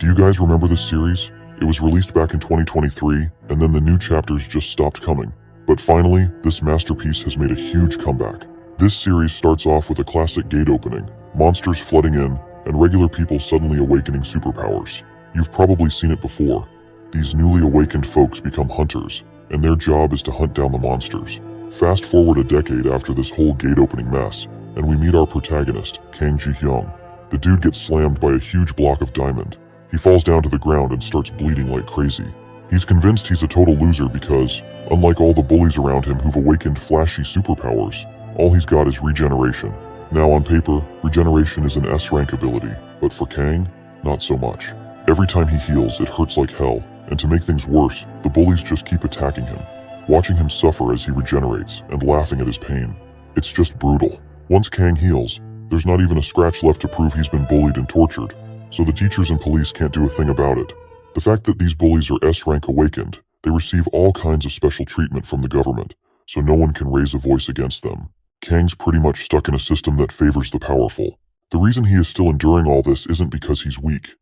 Do you guys remember this series? It was released back in 2023, and then the new chapters just stopped coming. But finally, this masterpiece has made a huge comeback. This series starts off with a classic gate opening, monsters flooding in, and regular people suddenly awakening superpowers. You've probably seen it before. These newly awakened folks become hunters, and their job is to hunt down the monsters. Fast forward a decade after this whole gate opening mess, and we meet our protagonist, Kang Ji-hyung. The dude gets slammed by a huge block of diamond. He falls down to the ground and starts bleeding like crazy. He's convinced he's a total loser because, unlike all the bullies around him who've awakened flashy superpowers, all he's got is regeneration. Now on paper, regeneration is an S-rank ability, but for Kang, not so much. Every time he heals, it hurts like hell, and to make things worse, the bullies just keep attacking him, watching him suffer as he regenerates and laughing at his pain. It's just brutal. Once Kang heals, there's not even a scratch left to prove he's been bullied and tortured, so the teachers and police can't do a thing about it. The fact that these bullies are S-rank awakened, they receive all kinds of special treatment from the government, so no one can raise a voice against them. Kang's pretty much stuck in a system that favors the powerful. The reason he is still enduring all this isn't because he's weak.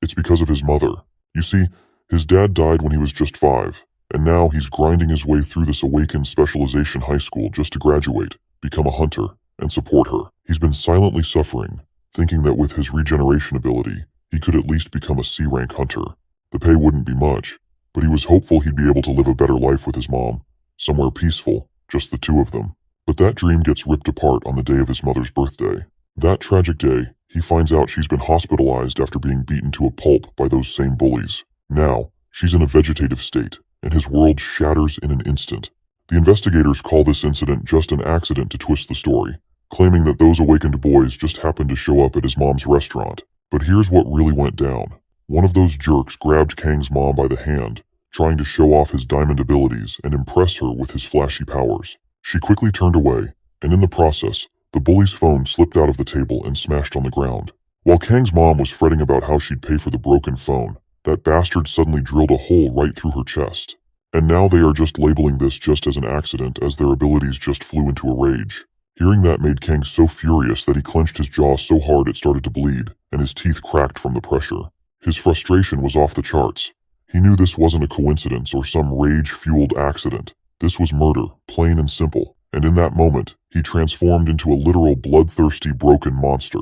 It's because of his mother. You see, his dad died when he was just 5, and now he's grinding his way through this awakened specialization high school just to graduate, become a hunter, and support her. He's been silently suffering, thinking that with his regeneration ability, he could at least become a C-rank hunter. The pay wouldn't be much, but he was hopeful he'd be able to live a better life with his mom, somewhere peaceful, just the two of them. But that dream gets ripped apart on the day of his mother's birthday. That tragic day, he finds out she's been hospitalized after being beaten to a pulp by those same bullies. Now, she's in a vegetative state, and his world shatters in an instant. The investigators call this incident just an accident to twist the story, claiming that those awakened boys just happened to show up at his mom's restaurant. But here's what really went down. One of those jerks grabbed Kang's mom by the hand, trying to show off his diamond abilities and impress her with his flashy powers. She quickly turned away, and in the process, the bully's phone slipped out of the table and smashed on the ground. While Kang's mom was fretting about how she'd pay for the broken phone, that bastard suddenly drilled a hole right through her chest. And now they are just labeling this just as an accident as their abilities just flew into a rage. Hearing that made Kang so furious that he clenched his jaw so hard it started to bleed, and his teeth cracked from the pressure. His frustration was off the charts. He knew this wasn't a coincidence or some rage-fueled accident. This was murder, plain and simple, and in that moment, he transformed into a literal bloodthirsty, broken monster.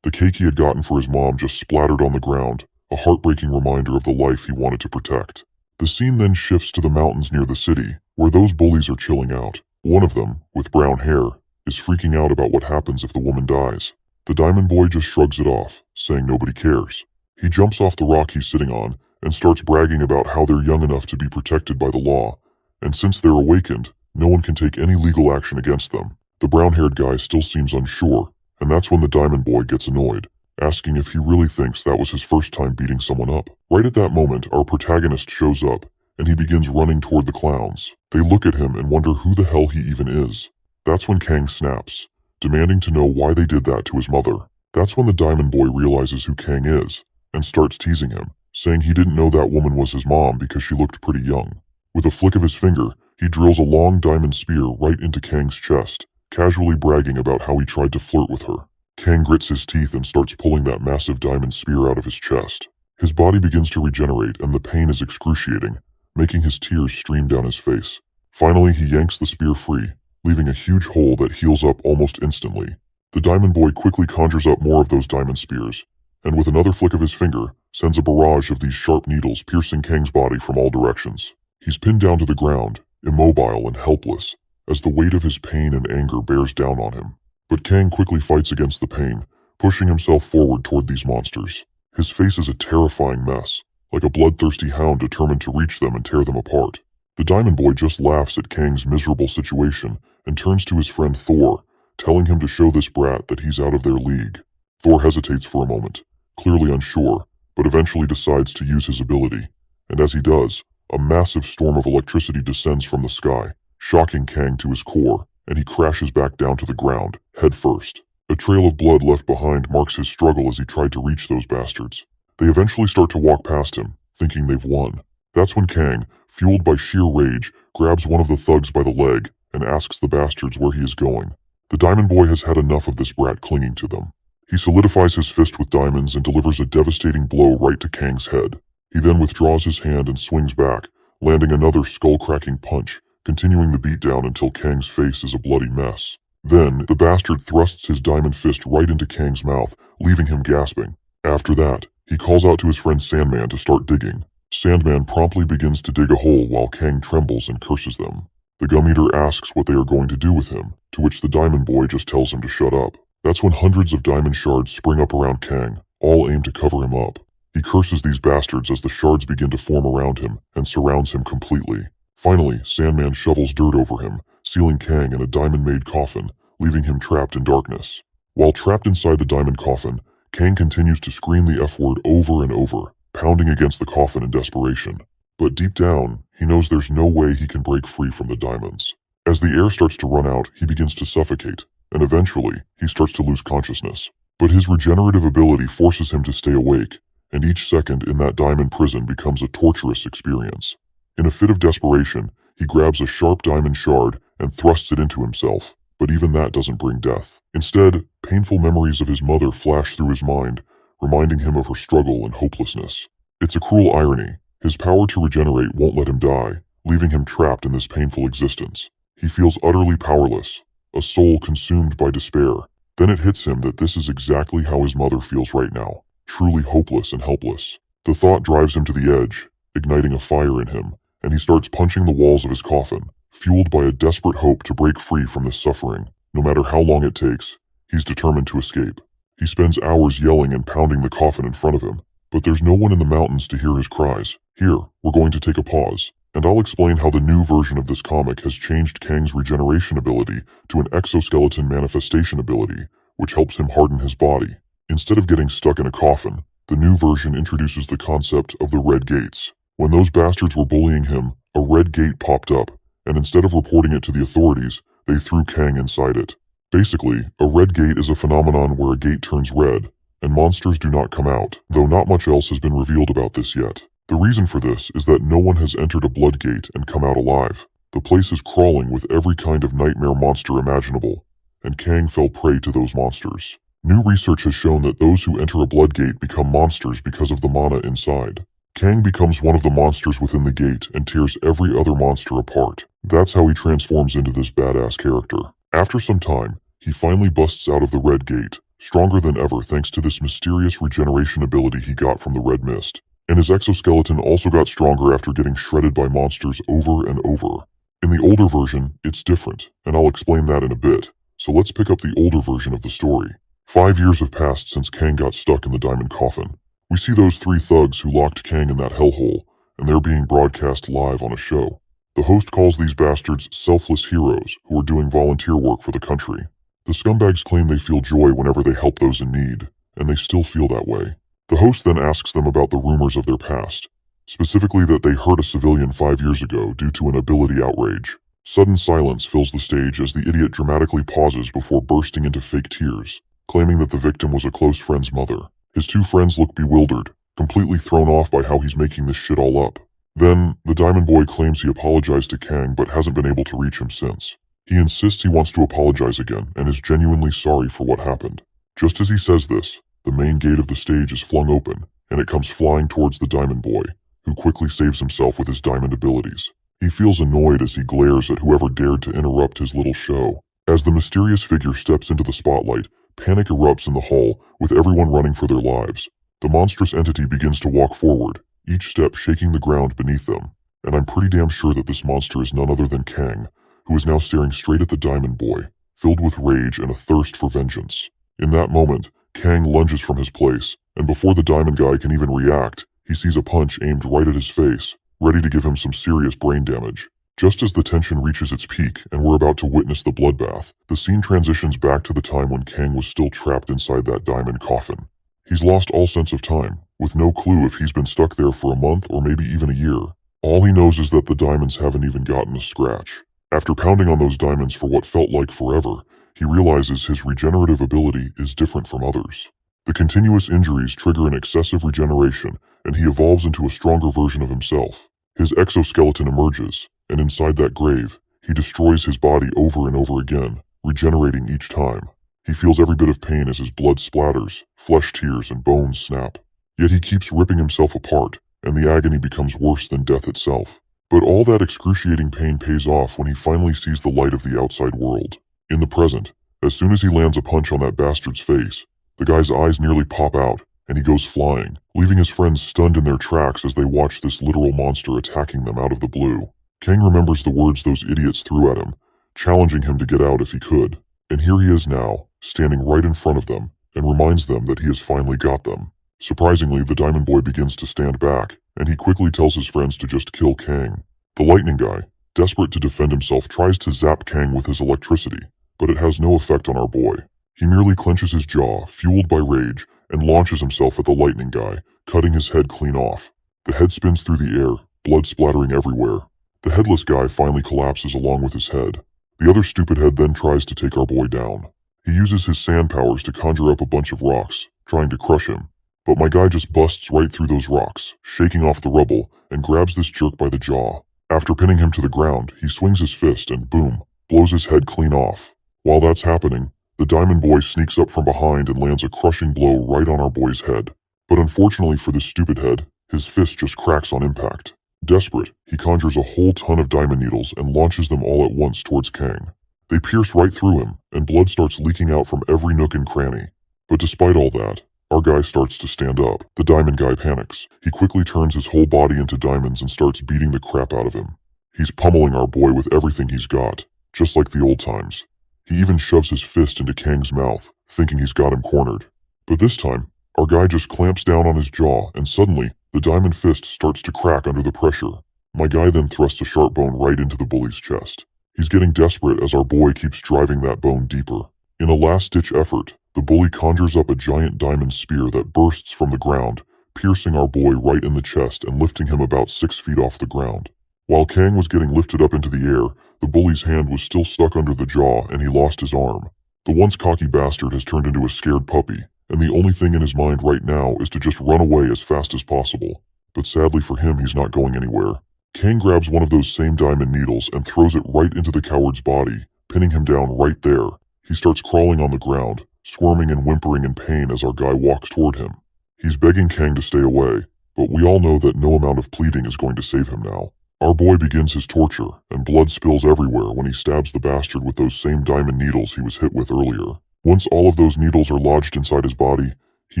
The cake he had gotten for his mom just splattered on the ground, a heartbreaking reminder of the life he wanted to protect. The scene then shifts to the mountains near the city, where those bullies are chilling out. One of them, with brown hair, is freaking out about what happens if the woman dies. The diamond boy just shrugs it off, saying nobody cares. He jumps off the rock he's sitting on and starts bragging about how they're young enough to be protected by the law, and since they're awakened, no one can take any legal action against them. The brown-haired guy still seems unsure, and that's when the diamond boy gets annoyed, asking if he really thinks that was his first time beating someone up. Right at that moment, our protagonist shows up, and he begins running toward the clowns. They look at him and wonder who the hell he even is. That's when Kang snaps, demanding to know why they did that to his mother. That's when the diamond boy realizes who Kang is, and starts teasing him, saying he didn't know that woman was his mom because she looked pretty young. With a flick of his finger, he drills a long diamond spear right into Kang's chest, casually bragging about how he tried to flirt with her. Kang grits his teeth and starts pulling that massive diamond spear out of his chest. His body begins to regenerate and the pain is excruciating, making his tears stream down his face. Finally, he yanks the spear free, leaving a huge hole that heals up almost instantly. The diamond boy quickly conjures up more of those diamond spears, and with another flick of his finger, sends a barrage of these sharp needles piercing Kang's body from all directions. He's pinned down to the ground, immobile and helpless, as the weight of his pain and anger bears down on him. But Kang quickly fights against the pain, pushing himself forward toward these monsters. His face is a terrifying mess, like a bloodthirsty hound determined to reach them and tear them apart. The diamond boy just laughs at Kang's miserable situation and turns to his friend Thor, telling him to show this brat that he's out of their league. Thor hesitates for a moment, clearly unsure, but eventually decides to use his ability. And as he does, a massive storm of electricity descends from the sky, shocking Kang to his core, and he crashes back down to the ground, head first. A trail of blood left behind marks his struggle as he tried to reach those bastards. They eventually start to walk past him, thinking they've won. That's when Kang, fueled by sheer rage, grabs one of the thugs by the leg and asks the bastards where he is going. The diamond boy has had enough of this brat clinging to them. He solidifies his fist with diamonds and delivers a devastating blow right to Kang's head. He then withdraws his hand and swings back, landing another skull-cracking punch, continuing the beatdown until Kang's face is a bloody mess. Then, the bastard thrusts his diamond fist right into Kang's mouth, leaving him gasping. After that, he calls out to his friend Sandman to start digging. Sandman promptly begins to dig a hole while Kang trembles and curses them. The gum eater asks what they are going to do with him, to which the diamond boy just tells him to shut up. That's when hundreds of diamond shards spring up around Kang, all aimed to cover him up. He curses these bastards as the shards begin to form around him and surrounds him completely. Finally, Sandman shovels dirt over him, sealing Kang in a diamond-made coffin, leaving him trapped in darkness. While trapped inside the diamond coffin, Kang continues to scream the F-word over and over, pounding against the coffin in desperation. But deep down, he knows there's no way he can break free from the diamonds. As the air starts to run out, he begins to suffocate, and eventually, he starts to lose consciousness. But his regenerative ability forces him to stay awake, and each second in that diamond prison becomes a torturous experience. In a fit of desperation, he grabs a sharp diamond shard and thrusts it into himself, but even that doesn't bring death. Instead, painful memories of his mother flash through his mind, reminding him of her struggle and hopelessness. It's a cruel irony. His power to regenerate won't let him die, leaving him trapped in this painful existence. He feels utterly powerless, a soul consumed by despair. Then it hits him that this is exactly how his mother feels right now, truly hopeless and helpless. The thought drives him to the edge, igniting a fire in him, and he starts punching the walls of his coffin. Fueled by a desperate hope to break free from this suffering, no matter how long it takes, he's determined to escape. He spends hours yelling and pounding the coffin in front of him, but there's no one in the mountains to hear his cries. Here, we're going to take a pause, and I'll explain how the new version of this comic has changed Kang's regeneration ability to an exoskeleton manifestation ability, which helps him harden his body. Instead of getting stuck in a coffin, the new version introduces the concept of the red gates. When those bastards were bullying him, a red gate popped up, and instead of reporting it to the authorities, they threw Kang inside it. Basically, a red gate is a phenomenon where a gate turns red, and monsters do not come out, though not much else has been revealed about this yet. The reason for this is that no one has entered a blood gate and come out alive. The place is crawling with every kind of nightmare monster imaginable, and Kang fell prey to those monsters. New research has shown that those who enter a blood gate become monsters because of the mana inside. Kang becomes one of the monsters within the gate and tears every other monster apart. That's how he transforms into this badass character. After some time, he finally busts out of the red gate, stronger than ever thanks to this mysterious regeneration ability he got from the red mist. And his exoskeleton also got stronger after getting shredded by monsters over and over. In the older version, it's different, and I'll explain that in a bit. So let's pick up the older version of the story. 5 years have passed since Kang got stuck in the diamond coffin. We see those 3 thugs who locked Kang in that hellhole, and they're being broadcast live on a show. The host calls these bastards selfless heroes who are doing volunteer work for the country. The scumbags claim they feel joy whenever they help those in need, and they still feel that way. The host then asks them about the rumors of their past, specifically that they hurt a civilian 5 years ago due to an ability outrage. Sudden silence fills the stage as the idiot dramatically pauses before bursting into fake tears, claiming that the victim was a close friend's mother. His 2 friends look bewildered, completely thrown off by how he's making this shit all up. Then, the Diamond Boy claims he apologized to Kang but hasn't been able to reach him since. He insists he wants to apologize again and is genuinely sorry for what happened. Just as he says this, the main gate of the stage is flung open, and it comes flying towards the Diamond Boy, who quickly saves himself with his diamond abilities. He feels annoyed as he glares at whoever dared to interrupt his little show. As the mysterious figure steps into the spotlight, panic erupts in the hall, with everyone running for their lives. The monstrous entity begins to walk forward, each step shaking the ground beneath them, and I'm pretty damn sure that this monster is none other than Kang, who is now staring straight at the Diamond Boy, filled with rage and a thirst for vengeance. In that moment, Kang lunges from his place, and before the Diamond Guy can even react, he sees a punch aimed right at his face, ready to give him some serious brain damage. Just as the tension reaches its peak and we're about to witness the bloodbath, the scene transitions back to the time when Kang was still trapped inside that diamond coffin. He's lost all sense of time, with no clue if he's been stuck there for a month or maybe even a year. All he knows is that the diamonds haven't even gotten a scratch. After pounding on those diamonds for what felt like forever, he realizes his regenerative ability is different from others. The continuous injuries trigger an excessive regeneration, and he evolves into a stronger version of himself. His exoskeleton emerges, and inside that grave, he destroys his body over and over again, regenerating each time. He feels every bit of pain as his blood splatters, flesh tears, and bones snap. Yet he keeps ripping himself apart, and the agony becomes worse than death itself. But all that excruciating pain pays off when he finally sees the light of the outside world. In the present, as soon as he lands a punch on that bastard's face, the guy's eyes nearly pop out, and he goes flying, leaving his friends stunned in their tracks as they watch this literal monster attacking them out of the blue. Kang remembers the words those idiots threw at him, challenging him to get out if he could. And here he is now, standing right in front of them, and reminds them that he has finally got them. Surprisingly, the Diamond Boy begins to stand back, and he quickly tells his friends to just kill Kang. The Lightning Guy, desperate to defend himself, tries to zap Kang with his electricity, but it has no effect on our boy. He merely clenches his jaw, fueled by rage, and launches himself at the Lightning Guy, cutting his head clean off. The head spins through the air, blood splattering everywhere. The headless guy finally collapses along with his head. The other stupid head then tries to take our boy down. He uses his sand powers to conjure up a bunch of rocks, trying to crush him. But my guy just busts right through those rocks, shaking off the rubble, and grabs this jerk by the jaw. After pinning him to the ground, he swings his fist and boom, blows his head clean off. While that's happening, the Diamond Boy sneaks up from behind and lands a crushing blow right on our boy's head. But unfortunately for this stupid head, his fist just cracks on impact. Desperate, he conjures a whole ton of diamond needles and launches them all at once towards Kang. They pierce right through him, and blood starts leaking out from every nook and cranny. But despite all that, our guy starts to stand up. The Diamond Guy panics. He quickly turns his whole body into diamonds and starts beating the crap out of him. He's pummeling our boy with everything he's got, just like the old times. He even shoves his fist into Kang's mouth, thinking he's got him cornered. But this time, our guy just clamps down on his jaw, and suddenly, the diamond fist starts to crack under the pressure. My guy then thrusts a sharp bone right into the bully's chest. He's getting desperate as our boy keeps driving that bone deeper. In a last-ditch effort, the bully conjures up a giant diamond spear that bursts from the ground, piercing our boy right in the chest and lifting him about 6 feet off the ground. While Kang was getting lifted up into the air, the bully's hand was still stuck under the jaw and he lost his arm. The once cocky bastard has turned into a scared puppy, and the only thing in his mind right now is to just run away as fast as possible. But sadly for him, he's not going anywhere. Kang grabs one of those same diamond needles and throws it right into the coward's body, pinning him down right there. He starts crawling on the ground, squirming and whimpering in pain as our guy walks toward him. He's begging Kang to stay away, but we all know that no amount of pleading is going to save him now. Our boy begins his torture, and blood spills everywhere when he stabs the bastard with those same diamond needles he was hit with earlier. Once all of those needles are lodged inside his body, he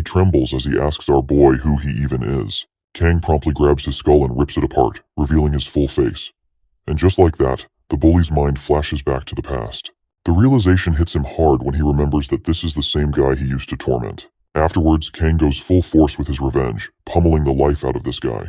trembles as he asks our boy who he even is. Kang promptly grabs his skull and rips it apart, revealing his full face. And just like that, the bully's mind flashes back to the past. The realization hits him hard when he remembers that this is the same guy he used to torment. Afterwards, Kang goes full force with his revenge, pummeling the life out of this guy.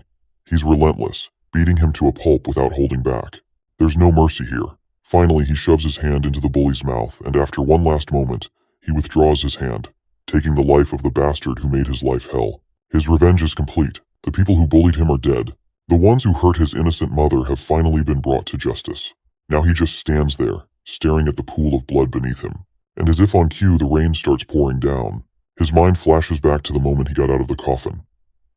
He's relentless, beating him to a pulp without holding back. There's no mercy here. Finally, he shoves his hand into the bully's mouth, and after one last moment, he withdraws his hand, taking the life of the bastard who made his life hell. His revenge is complete. The people who bullied him are dead. The ones who hurt his innocent mother have finally been brought to justice. Now he just stands there, staring at the pool of blood beneath him. And as if on cue, the rain starts pouring down. His mind flashes back to the moment he got out of the coffin.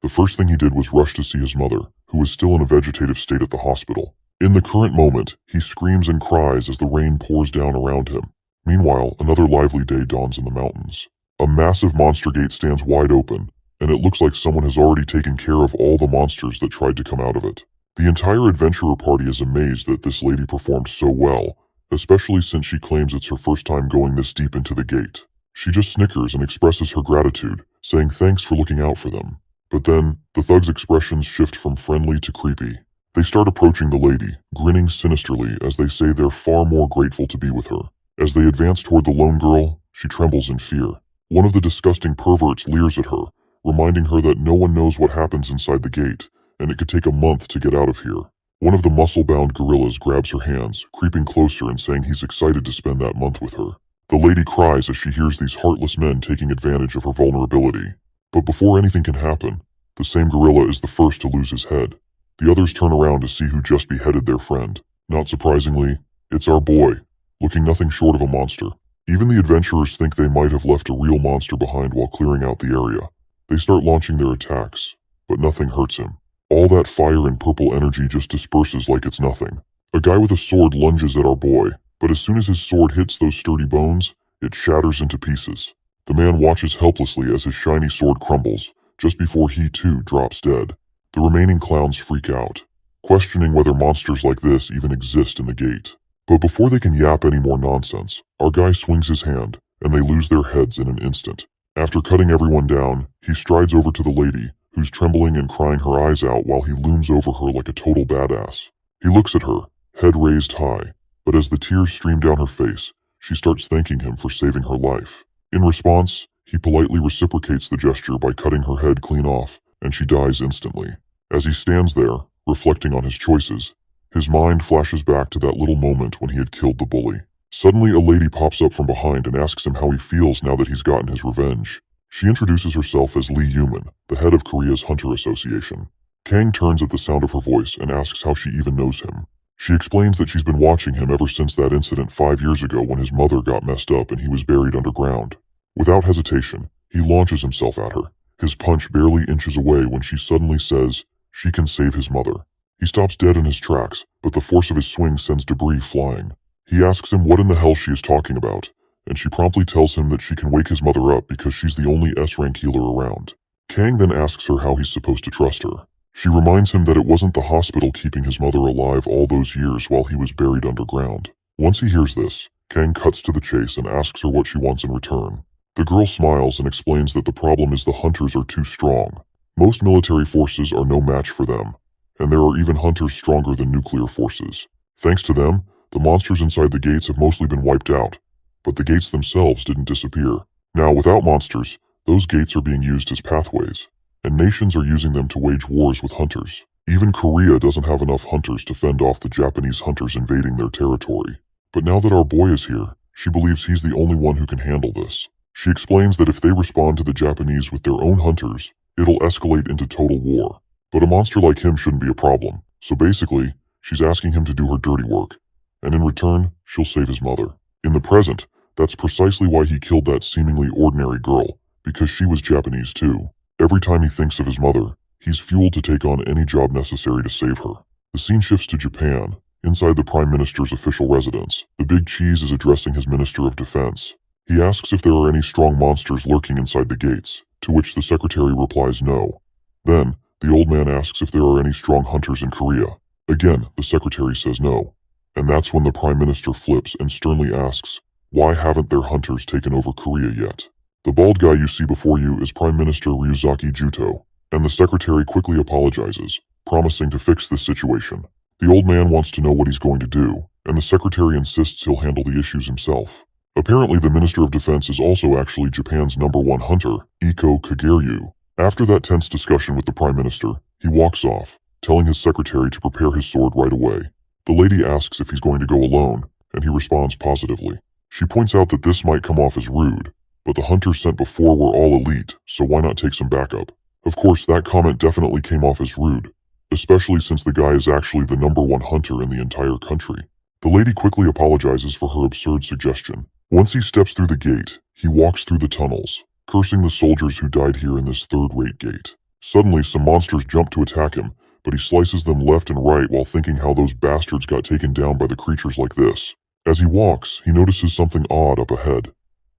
The first thing he did was rush to see his mother, who was still in a vegetative state at the hospital. In the current moment, he screams and cries as the rain pours down around him. Meanwhile, another lively day dawns in the mountains. A massive monster gate stands wide open, and it looks like someone has already taken care of all the monsters that tried to come out of it. The entire adventurer party is amazed that this lady performed so well, especially since she claims it's her first time going this deep into the gate. She just snickers and expresses her gratitude, saying thanks for looking out for them. But then, the thugs' expressions shift from friendly to creepy. They start approaching the lady, grinning sinisterly as they say they're far more grateful to be with her. As they advance toward the lone girl, she trembles in fear. One of the disgusting perverts leers at her, reminding her that no one knows what happens inside the gate, and it could take a month to get out of here. One of the muscle-bound gorillas grabs her hands, creeping closer and saying he's excited to spend that month with her. The lady cries as she hears these heartless men taking advantage of her vulnerability. But before anything can happen, the same gorilla is the first to lose his head. The others turn around to see who just beheaded their friend. Not surprisingly, it's our boy, looking nothing short of a monster. Even the adventurers think they might have left a real monster behind while clearing out the area. They start launching their attacks, but nothing hurts him. All that fire and purple energy just disperses like it's nothing. A guy with a sword lunges at our boy, but as soon as his sword hits those sturdy bones, it shatters into pieces. The man watches helplessly as his shiny sword crumbles, just before he too drops dead. The remaining clowns freak out, questioning whether monsters like this even exist in the gate. But before they can yap any more nonsense, our guy swings his hand, and they lose their heads in an instant. After cutting everyone down, he strides over to the lady, who's trembling and crying her eyes out while he looms over her like a total badass. He looks at her, head raised high, but as the tears stream down her face, she starts thanking him for saving her life. In response, he politely reciprocates the gesture by cutting her head clean off, and she dies instantly. As he stands there, reflecting on his choices, his mind flashes back to that little moment when he had killed the bully. Suddenly, a lady pops up from behind and asks him how he feels now that he's gotten his revenge. She introduces herself as Lee Yuman, the head of Korea's Hunter Association. Kang turns at the sound of her voice and asks how she even knows him. She explains that she's been watching him ever since that incident 5 years ago when his mother got messed up and he was buried underground. Without hesitation, he launches himself at her. His punch barely inches away when she suddenly says she can save his mother. He stops dead in his tracks, but the force of his swing sends debris flying. He asks him what in the hell she is talking about, and she promptly tells him that she can wake his mother up because she's the only S-rank healer around. Kang then asks her how he's supposed to trust her. She reminds him that it wasn't the hospital keeping his mother alive all those years while he was buried underground. Once he hears this, Kang cuts to the chase and asks her what she wants in return. The girl smiles and explains that the problem is the hunters are too strong. Most military forces are no match for them, and there are even hunters stronger than nuclear forces. Thanks to them, the monsters inside the gates have mostly been wiped out, but the gates themselves didn't disappear. Now, without monsters, those gates are being used as pathways, and nations are using them to wage wars with hunters. Even Korea doesn't have enough hunters to fend off the Japanese hunters invading their territory. But now that our boy is here, she believes he's the only one who can handle this. She explains that if they respond to the Japanese with their own hunters, it'll escalate into total war. But a monster like him shouldn't be a problem, so basically, she's asking him to do her dirty work, and in return, she'll save his mother. In the present, that's precisely why he killed that seemingly ordinary girl, because she was Japanese too. Every time he thinks of his mother, he's fueled to take on any job necessary to save her. The scene shifts to Japan. Inside the Prime Minister's official residence, the Big Cheese is addressing his Minister of Defense. He asks if there are any strong monsters lurking inside the gates, to which the secretary replies no. Then, the old man asks if there are any strong hunters in Korea. Again, the secretary says no. And that's when the Prime Minister flips and sternly asks, why haven't their hunters taken over Korea yet? The bald guy you see before you is Prime Minister Ryuzaki Juto, and the secretary quickly apologizes, promising to fix this situation. The old man wants to know what he's going to do, and the secretary insists he'll handle the issues himself. Apparently, the Minister of Defense is also actually Japan's #1 hunter, Iko Kageryu. After that tense discussion with the Prime Minister, he walks off, telling his secretary to prepare his sword right away. The lady asks if he's going to go alone, and he responds positively. She points out that this might come off as rude, but the hunters sent before were all elite, so why not take some backup? Of course, that comment definitely came off as rude, especially since the guy is actually the #1 hunter in the entire country. The lady quickly apologizes for her absurd suggestion. Once he steps through the gate, he walks through the tunnels, cursing the soldiers who died here in this third-rate gate. Suddenly, some monsters jump to attack him, but he slices them left and right while thinking how those bastards got taken down by the creatures like this. As he walks, he notices something odd up ahead,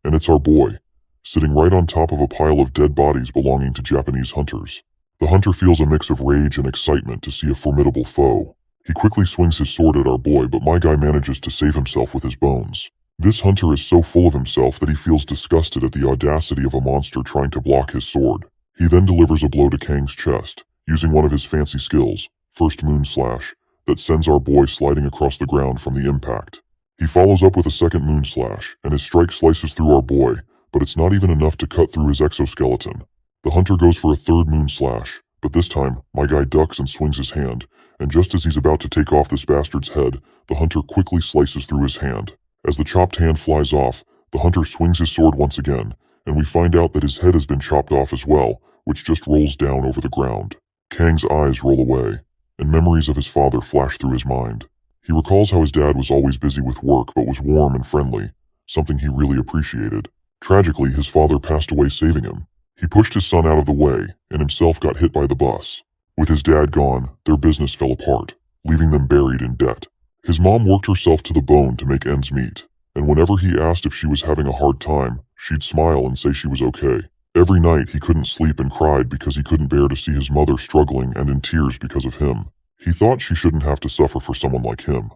and it's our boy, sitting right on top of a pile of dead bodies belonging to Japanese hunters. The hunter feels a mix of rage and excitement to see a formidable foe. He quickly swings his sword at our boy, but my guy manages to save himself with his bones. This hunter is so full of himself that he feels disgusted at the audacity of a monster trying to block his sword. He then delivers a blow to Kang's chest, using one of his fancy skills, First Moon Slash, that sends our boy sliding across the ground from the impact. He follows up with a second Moon Slash, and his strike slices through our boy, but it's not even enough to cut through his exoskeleton. The hunter goes for a third Moon Slash, but this time, my guy ducks and swings his hand, and just as he's about to take off this bastard's head, the hunter quickly slices through his hand. As the chopped hand flies off, the hunter swings his sword once again, and we find out that his head has been chopped off as well, which just rolls down over the ground. Kang's eyes roll away, and memories of his father flash through his mind. He recalls how his dad was always busy with work but was warm and friendly, something he really appreciated. Tragically, his father passed away saving him. He pushed his son out of the way, and himself got hit by the bus. With his dad gone, their business fell apart, leaving them buried in debt. His mom worked herself to the bone to make ends meet, and whenever he asked if she was having a hard time, she'd smile and say she was okay. Every night he couldn't sleep and cried because he couldn't bear to see his mother struggling and in tears because of him. He thought she shouldn't have to suffer for someone like him.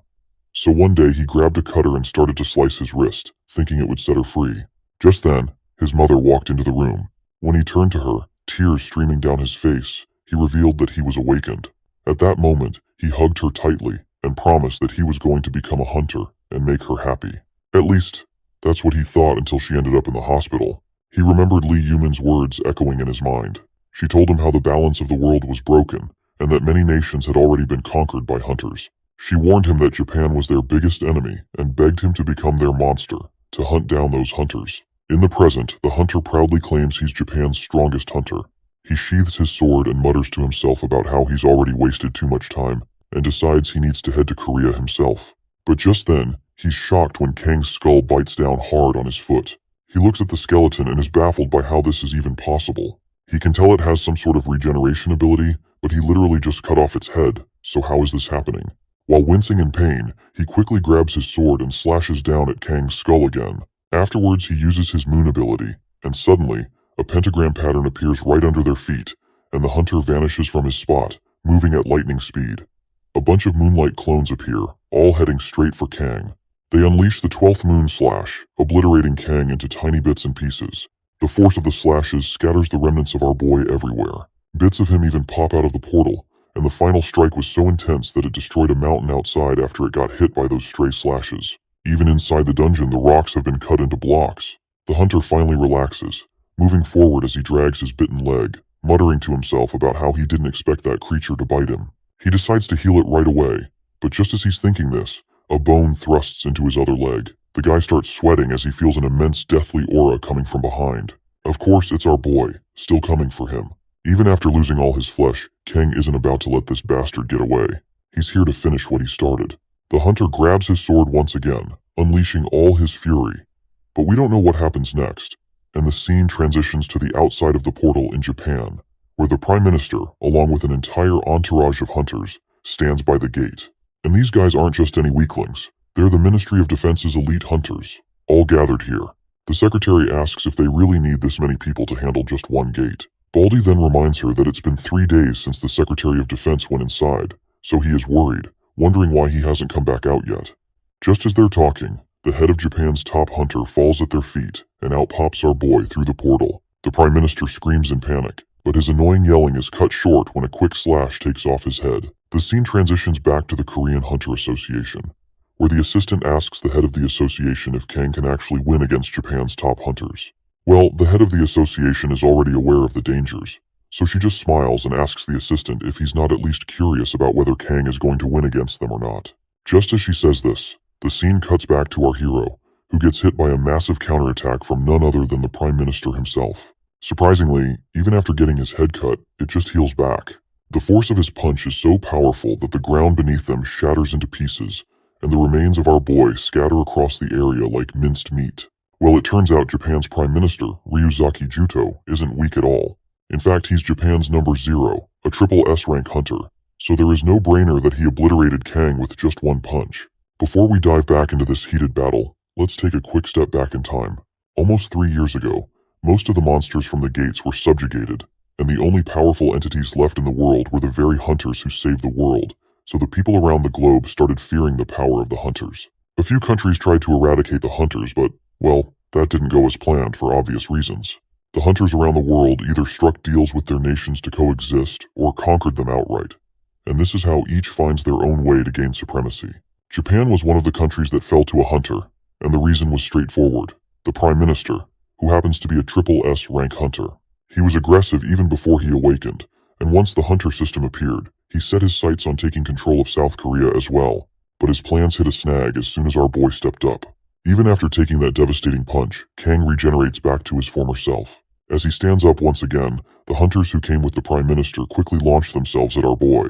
So one day he grabbed a cutter and started to slice his wrist, thinking it would set her free. Just then, his mother walked into the room. When he turned to her, tears streaming down his face, he revealed that he was awakened. At that moment, he hugged her tightly and promised that he was going to become a hunter and make her happy. At least, that's what he thought until she ended up in the hospital. He remembered Lee Yuman's words echoing in his mind. She told him how the balance of the world was broken and that many nations had already been conquered by hunters. She warned him that Japan was their biggest enemy and begged him to become their monster, to hunt down those hunters. In the present, the hunter proudly claims he's Japan's strongest hunter. He sheathes his sword and mutters to himself about how he's already wasted too much time and decides he needs to head to Korea himself. But just then, he's shocked when Kang's skull bites down hard on his foot. He looks at the skeleton and is baffled by how this is even possible. He can tell it has some sort of regeneration ability, but he literally just cut off its head, so how is this happening? While wincing in pain, he quickly grabs his sword and slashes down at Kang's skull again. Afterwards, he uses his moon ability, and suddenly, a pentagram pattern appears right under their feet, and the hunter vanishes from his spot, moving at lightning speed. A bunch of moonlight clones appear, all heading straight for Kang. They unleash the 12th moon slash, obliterating Kang into tiny bits and pieces. The force of the slashes scatters the remnants of our boy everywhere. Bits of him even pop out of the portal, and the final strike was so intense that it destroyed a mountain outside after it got hit by those stray slashes. Even inside the dungeon, the rocks have been cut into blocks. The hunter finally relaxes, moving forward as he drags his bitten leg, muttering to himself about how he didn't expect that creature to bite him. He decides to heal it right away, but just as he's thinking this, a bone thrusts into his other leg. The guy starts sweating as he feels an immense deathly aura coming from behind. Of course, it's our boy, still coming for him. Even after losing all his flesh, Kang isn't about to let this bastard get away. He's here to finish what he started. The hunter grabs his sword once again, unleashing all his fury. But we don't know what happens next, and the scene transitions to the outside of the portal in Japan, where the Prime Minister, along with an entire entourage of hunters, stands by the gate. And these guys aren't just any weaklings. They're the Ministry of Defense's elite hunters, all gathered here. The secretary asks if they really need this many people to handle just one gate. Baldy then reminds her that it's been 3 days since the Secretary of Defense went inside, so he is worried, wondering why he hasn't come back out yet. Just as they're talking, the head of Japan's top hunter falls at their feet, and out pops our boy through the portal. The Prime Minister screams in panic, but his annoying yelling is cut short when a quick slash takes off his head. The scene transitions back to the Korean Hunter Association, where the assistant asks the head of the association if Kang can actually win against Japan's top hunters. Well, the head of the association is already aware of the dangers, so she just smiles and asks the assistant if he's not at least curious about whether Kang is going to win against them or not. Just as she says this, the scene cuts back to our hero, who gets hit by a massive counterattack from none other than the Prime Minister himself. Surprisingly, even after getting his head cut, it just heals back. The force of his punch is so powerful that the ground beneath them shatters into pieces, and the remains of our boy scatter across the area like minced meat. Well, it turns out Japan's Prime Minister, Ryuzaki Juto, isn't weak at all. In fact, he's Japan's number 0, a triple S rank hunter, so there is no brainer that he obliterated Kang with just one punch. Before we dive back into this heated battle, let's take a quick step back in time. Almost 3 years ago, most of the monsters from the gates were subjugated, and the only powerful entities left in the world were the very hunters who saved the world, so the people around the globe started fearing the power of the hunters. A few countries tried to eradicate the hunters, but, well, that didn't go as planned for obvious reasons. The hunters around the world either struck deals with their nations to coexist or conquered them outright, and this is how each finds their own way to gain supremacy. Japan was one of the countries that fell to a hunter, and the reason was straightforward: the Prime Minister, who happens to be a triple S rank hunter. He was aggressive even before he awakened, and once the hunter system appeared, he set his sights on taking control of South Korea as well, but his plans hit a snag as soon as our boy stepped up. Even after taking that devastating punch, Kang regenerates back to his former self. As he stands up once again, the hunters who came with the Prime Minister quickly launch themselves at our boy.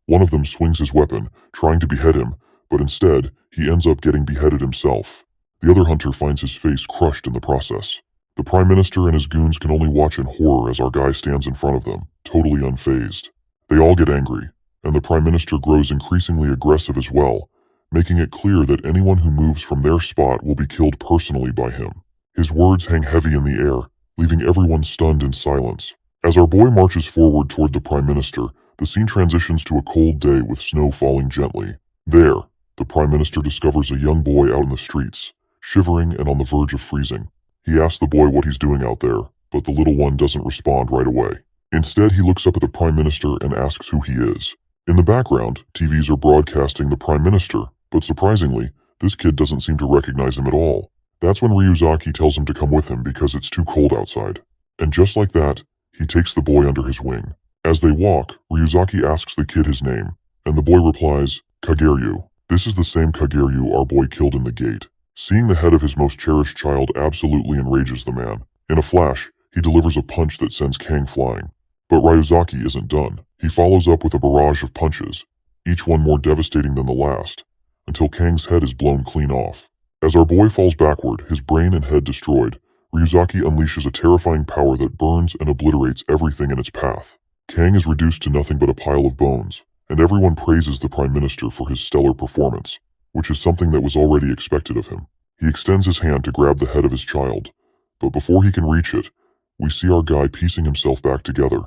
One of them swings his weapon, trying to behead him, but instead, he ends up getting beheaded himself. The other hunter finds his face crushed in the process. The Prime Minister and his goons can only watch in horror as our guy stands in front of them, totally unfazed. They all get angry, and the Prime Minister grows increasingly aggressive as well, making it clear that anyone who moves from their spot will be killed personally by him. His words hang heavy in the air, leaving everyone stunned in silence. As our boy marches forward toward the Prime Minister, the scene transitions to a cold day with snow falling gently. There, the Prime Minister discovers a young boy out in the streets, shivering and on the verge of freezing. He asks the boy what he's doing out there, but the little one doesn't respond right away. Instead, he looks up at the Prime Minister and asks who he is. In the background, TVs are broadcasting the Prime Minister, but surprisingly, this kid doesn't seem to recognize him at all. That's when Ryuzaki tells him to come with him because it's too cold outside. And just like that, he takes the boy under his wing. As they walk, Ryuzaki asks the kid his name, and the boy replies, Kageryu. This is the same Kageryu our boy killed in the gate. Seeing the head of his most cherished child absolutely enrages the man. In a flash, he delivers a punch that sends Kang flying. But Ryuzaki isn't done. He follows up with a barrage of punches, each one more devastating than the last, until Kang's head is blown clean off. As our boy falls backward, his brain and head destroyed, Ryuzaki unleashes a terrifying power that burns and obliterates everything in its path. Kang is reduced to nothing but a pile of bones, and everyone praises the Prime Minister for his stellar performance, which is something that was already expected of him. He extends his hand to grab the head of his child, but before he can reach it, we see our guy piecing himself back together,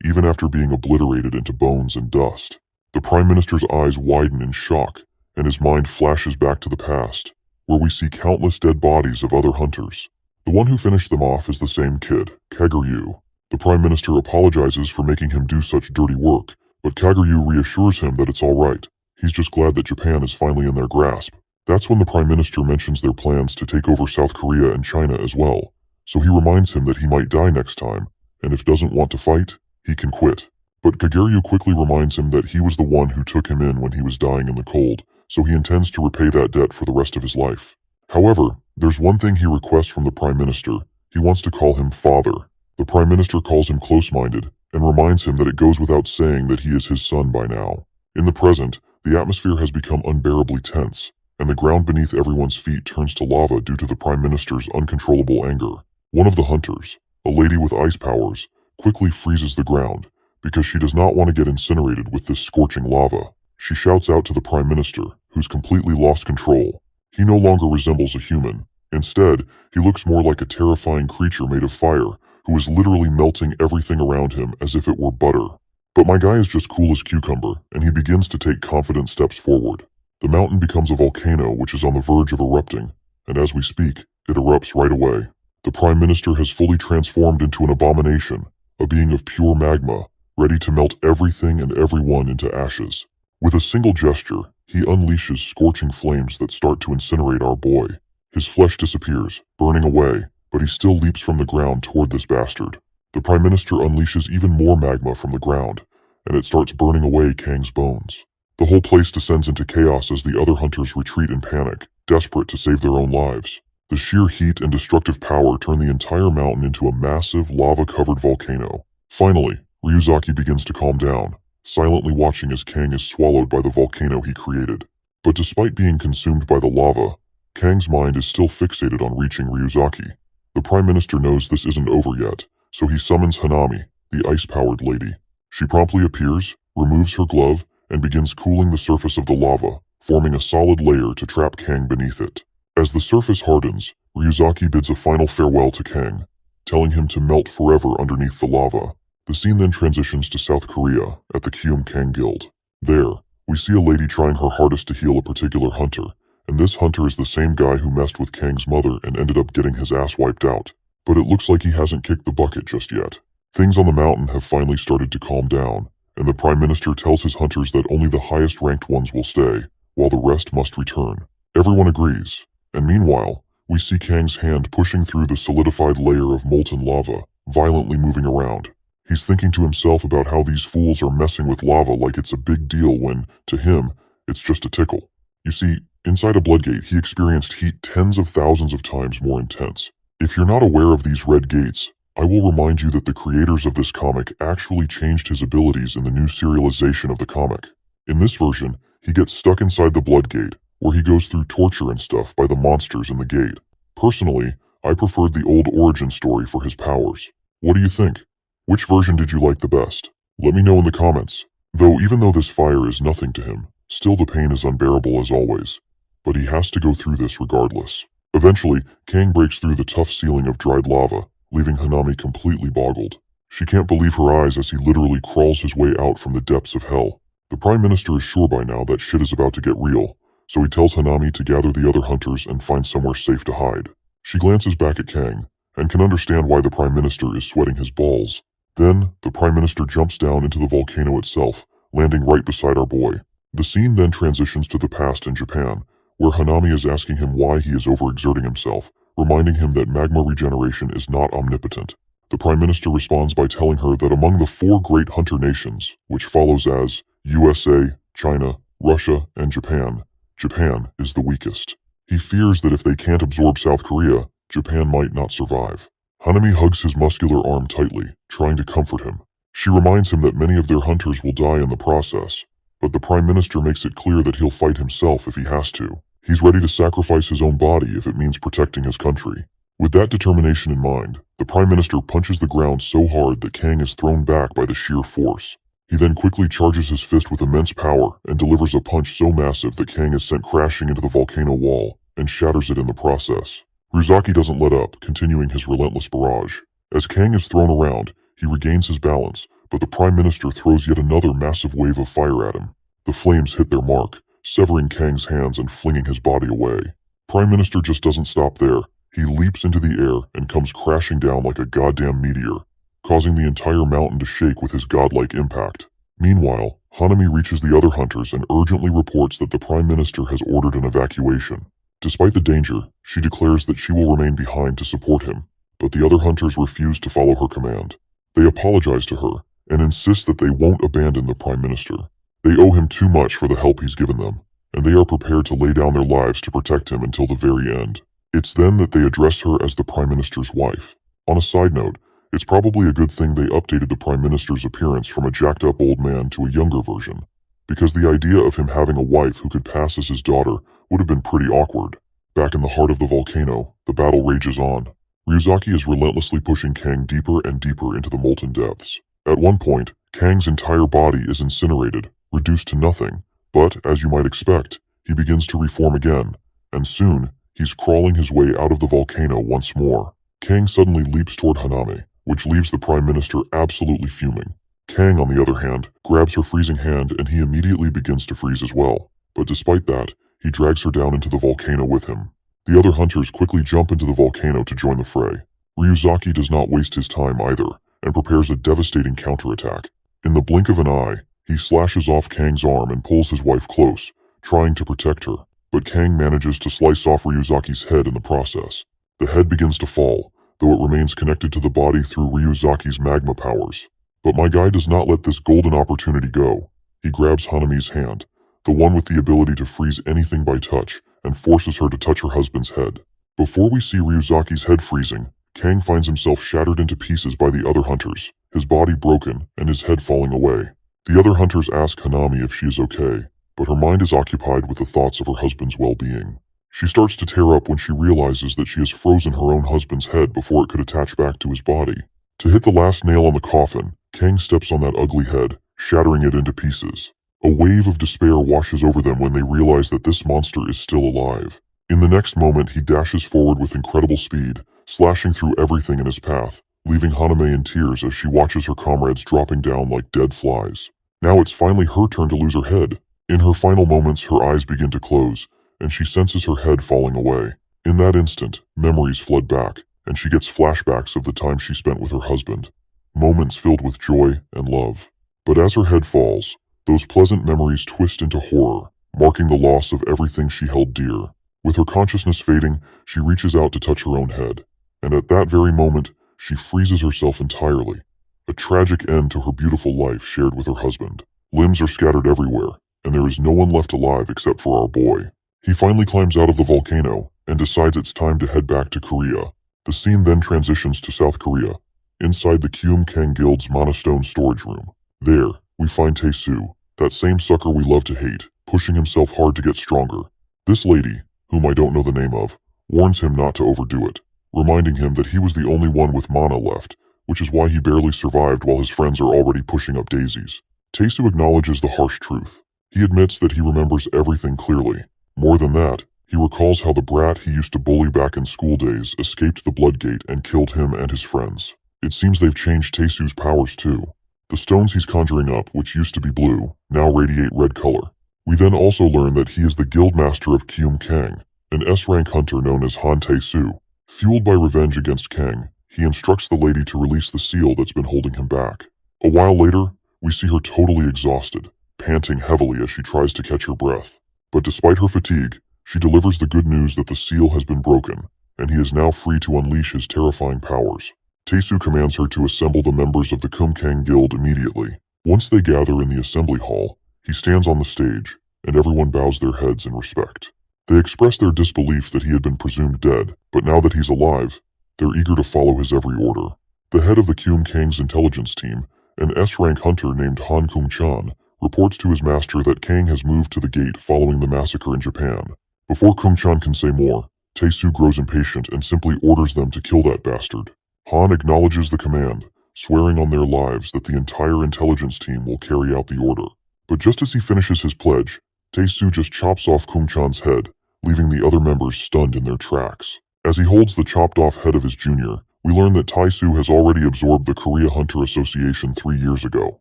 even after being obliterated into bones and dust. The Prime Minister's eyes widen in shock, and his mind flashes back to the past, where we see countless dead bodies of other hunters. The one who finished them off is the same kid, Kageryu. The Prime Minister apologizes for making him do such dirty work, but Kageryu reassures him that it's all right. He's just glad that Japan is finally in their grasp. That's when the Prime Minister mentions their plans to take over South Korea and China as well, so he reminds him that he might die next time, and if doesn't want to fight, he can quit. But Kageryu quickly reminds him that he was the one who took him in when he was dying in the cold, so he intends to repay that debt for the rest of his life. However, there's one thing he requests from the Prime Minister. He wants to call him father. The Prime Minister calls him close-minded, and reminds him that it goes without saying that he is his son by now. In the present, the atmosphere has become unbearably tense, and the ground beneath everyone's feet turns to lava due to the Prime Minister's uncontrollable anger. One of the hunters, a lady with ice powers, quickly freezes the ground, because she does not want to get incinerated with this scorching lava. She shouts out to the Prime Minister, who's completely lost control. He no longer resembles a human. Instead, he looks more like a terrifying creature made of fire, who is literally melting everything around him as if it were butter. But my guy is just cool as cucumber, and he begins to take confident steps forward. The mountain becomes a volcano which is on the verge of erupting, and as we speak, it erupts right away. The Prime Minister has fully transformed into an abomination, a being of pure magma, ready to melt everything and everyone into ashes. With a single gesture, he unleashes scorching flames that start to incinerate our boy. His flesh disappears, burning away, but he still leaps from the ground toward this bastard. The Prime Minister unleashes even more magma from the ground, and it starts burning away Kang's bones. The whole place descends into chaos as the other hunters retreat in panic, desperate to save their own lives. The sheer heat and destructive power turn the entire mountain into a massive, lava-covered volcano. Finally, Ryuzaki begins to calm down, silently watching as Kang is swallowed by the volcano he created. But despite being consumed by the lava, Kang's mind is still fixated on reaching Ryuzaki. The Prime Minister knows this isn't over yet, so he summons Hanami, the ice-powered lady. She promptly appears, removes her glove, and begins cooling the surface of the lava, forming a solid layer to trap Kang beneath it. As the surface hardens, Ryuzaki bids a final farewell to Kang, telling him to melt forever underneath the lava. The scene then transitions to South Korea at the Kang Guild. There, we see a lady trying her hardest to heal a particular hunter, and this hunter is the same guy who messed with Kang's mother and ended up getting his ass wiped out. But it looks like he hasn't kicked the bucket just yet. Things on the mountain have finally started to calm down, and the Prime Minister tells his hunters that only the highest ranked ones will stay, while the rest must return. Everyone agrees, and meanwhile, we see Kang's hand pushing through the solidified layer of molten lava, violently moving around. He's thinking to himself about how these fools are messing with lava like it's a big deal when, to him, it's just a tickle. You see, inside a Bloodgate, he experienced heat tens of thousands of times more intense. If you're not aware of these red gates, I will remind you that the creators of this comic actually changed his abilities in the new serialization of the comic. In this version, he gets stuck inside the Bloodgate, where he goes through torture and stuff by the monsters in the gate. Personally, I preferred the old origin story for his powers. What do you think? Which version did you like the best? Let me know in the comments. Though even though this fire is nothing to him, Still, the pain is unbearable as always, but he has to go through this regardless. Eventually, Kang breaks through the tough ceiling of dried lava, leaving Hanami completely boggled. She can't believe her eyes as he literally crawls his way out from the depths of hell. The Prime Minister is sure by now that shit is about to get real, so he tells Hanami to gather the other hunters and find somewhere safe to hide. She glances back at Kang, and can understand why the Prime Minister is sweating his balls. Then, the Prime Minister jumps down into the volcano itself, landing right beside our boy. The scene then transitions to the past in Japan, where Hanami is asking him why he is overexerting himself, reminding him that magma regeneration is not omnipotent. The Prime Minister responds by telling her that among the 4 great hunter nations, which follows as USA, China, Russia, and Japan, Japan is the weakest. He fears that if they can't absorb South Korea, Japan might not survive. Hanami hugs his muscular arm tightly, trying to comfort him. She reminds him that many of their hunters will die in the process, but the Prime Minister makes it clear that he'll fight himself if he has to. He's ready to sacrifice his own body if it means protecting his country. With that determination in mind, the Prime Minister punches the ground so hard that Kang is thrown back by the sheer force. He then quickly charges his fist with immense power and delivers a punch so massive that Kang is sent crashing into the volcano wall and shatters it in the process. Ryuzaki doesn't let up, continuing his relentless barrage. As Kang is thrown around, he regains his balance, but the Prime Minister throws yet another massive wave of fire at him. The flames hit their mark, severing Kang's hands and flinging his body away. Prime Minister just doesn't stop there. He leaps into the air and comes crashing down like a goddamn meteor, causing the entire mountain to shake with his godlike impact. Meanwhile, Hanami reaches the other hunters and urgently reports that the Prime Minister has ordered an evacuation. Despite the danger, she declares that she will remain behind to support him, but the other hunters refuse to follow her command. They apologize to her and insist that they won't abandon the Prime Minister. They owe him too much for the help he's given them, and they are prepared to lay down their lives to protect him until the very end. It's then that they address her as the Prime Minister's wife. On a side note, it's probably a good thing they updated the Prime Minister's appearance from a jacked-up old man to a younger version, because the idea of him having a wife who could pass as his daughter would have been pretty awkward. Back in the heart of the volcano, the battle rages on. Ryuzaki is relentlessly pushing Kang deeper and deeper into the molten depths. At one point, Kang's entire body is incinerated, reduced to nothing, but, as you might expect, he begins to reform again, and soon, he's crawling his way out of the volcano once more. Kang suddenly leaps toward Hanami, which leaves the Prime Minister absolutely fuming. Kang, on the other hand, grabs her freezing hand and he immediately begins to freeze as well. But despite that, he drags her down into the volcano with him. The other hunters quickly jump into the volcano to join the fray. Ryuzaki does not waste his time either, and prepares a devastating counterattack. In the blink of an eye, he slashes off Kang's arm and pulls his wife close, trying to protect her. But Kang manages to slice off Ryuzaki's head in the process. The head begins to fall, though it remains connected to the body through Ryuzaki's magma powers. But my guy does not let this golden opportunity go. He grabs Hanami's hand, the one with the ability to freeze anything by touch, and forces her to touch her husband's head. Before we see Ryuzaki's head freezing, Kang finds himself shattered into pieces by the other hunters, his body broken and his head falling away. The other hunters ask Hanami if she is okay, but her mind is occupied with the thoughts of her husband's well-being. She starts to tear up when she realizes that she has frozen her own husband's head before it could attach back to his body. To hit the last nail on the coffin, Kang steps on that ugly head, shattering it into pieces. A wave of despair washes over them when they realize that this monster is still alive. In the next moment, he dashes forward with incredible speed, slashing through everything in his path, leaving Hanami in tears as she watches her comrades dropping down like dead flies. Now it's finally her turn to lose her head. In her final moments, her eyes begin to close, and she senses her head falling away. In that instant, memories flood back, and she gets flashbacks of the time she spent with her husband. Moments filled with joy and love. But as her head falls, those pleasant memories twist into horror, marking the loss of everything she held dear. With her consciousness fading, she reaches out to touch her own head, and at that very moment, she freezes herself entirely. A tragic end to her beautiful life shared with her husband. Limbs are scattered everywhere, and there is no one left alive except for our boy. He finally climbs out of the volcano and decides it's time to head back to Korea. The scene then transitions to South Korea, inside the Kyum Kang Guild's monostone storage room. There, we find Tae-soo, that same sucker we love to hate, pushing himself hard to get stronger. This lady, whom I don't know the name of, warns him not to overdo it, reminding him that he was the only one with mana left, which is why he barely survived while his friends are already pushing up daisies. Tae-soo acknowledges the harsh truth. He admits that he remembers everything clearly. More than that, he recalls how the brat he used to bully back in school days escaped the Bloodgate and killed him and his friends. It seems they've changed Taesu's powers too. The stones he's conjuring up, which used to be blue, now radiate red color. We then also learn that he is the guildmaster of Kyum Kang, an S-rank hunter known as Han Tae-soo. Fueled by revenge against Kang, he instructs the lady to release the seal that's been holding him back. A while later, we see her totally exhausted, panting heavily as she tries to catch her breath. But despite her fatigue, she delivers the good news that the seal has been broken, and he is now free to unleash his terrifying powers. Tae-soo commands her to assemble the members of the Kyum Kang Guild immediately. Once they gather in the assembly hall, he stands on the stage, and everyone bows their heads in respect. They express their disbelief that he had been presumed dead, but now that he's alive, they're eager to follow his every order. The head of the Kyum Kang's intelligence team, an S-rank hunter named Han Kung-chan, reports to his master that Kang has moved to the gate following the massacre in Japan. Before Kung-chan can say more, Tae-soo grows impatient and simply orders them to kill that bastard. Han acknowledges the command, swearing on their lives that the entire intelligence team will carry out the order. But just as he finishes his pledge, Tae-soo just chops off Kung-chan's head, leaving the other members stunned in their tracks. As he holds the chopped-off head of his junior, we learn that Tae-soo has already absorbed the Korea Hunter Association 3 years ago.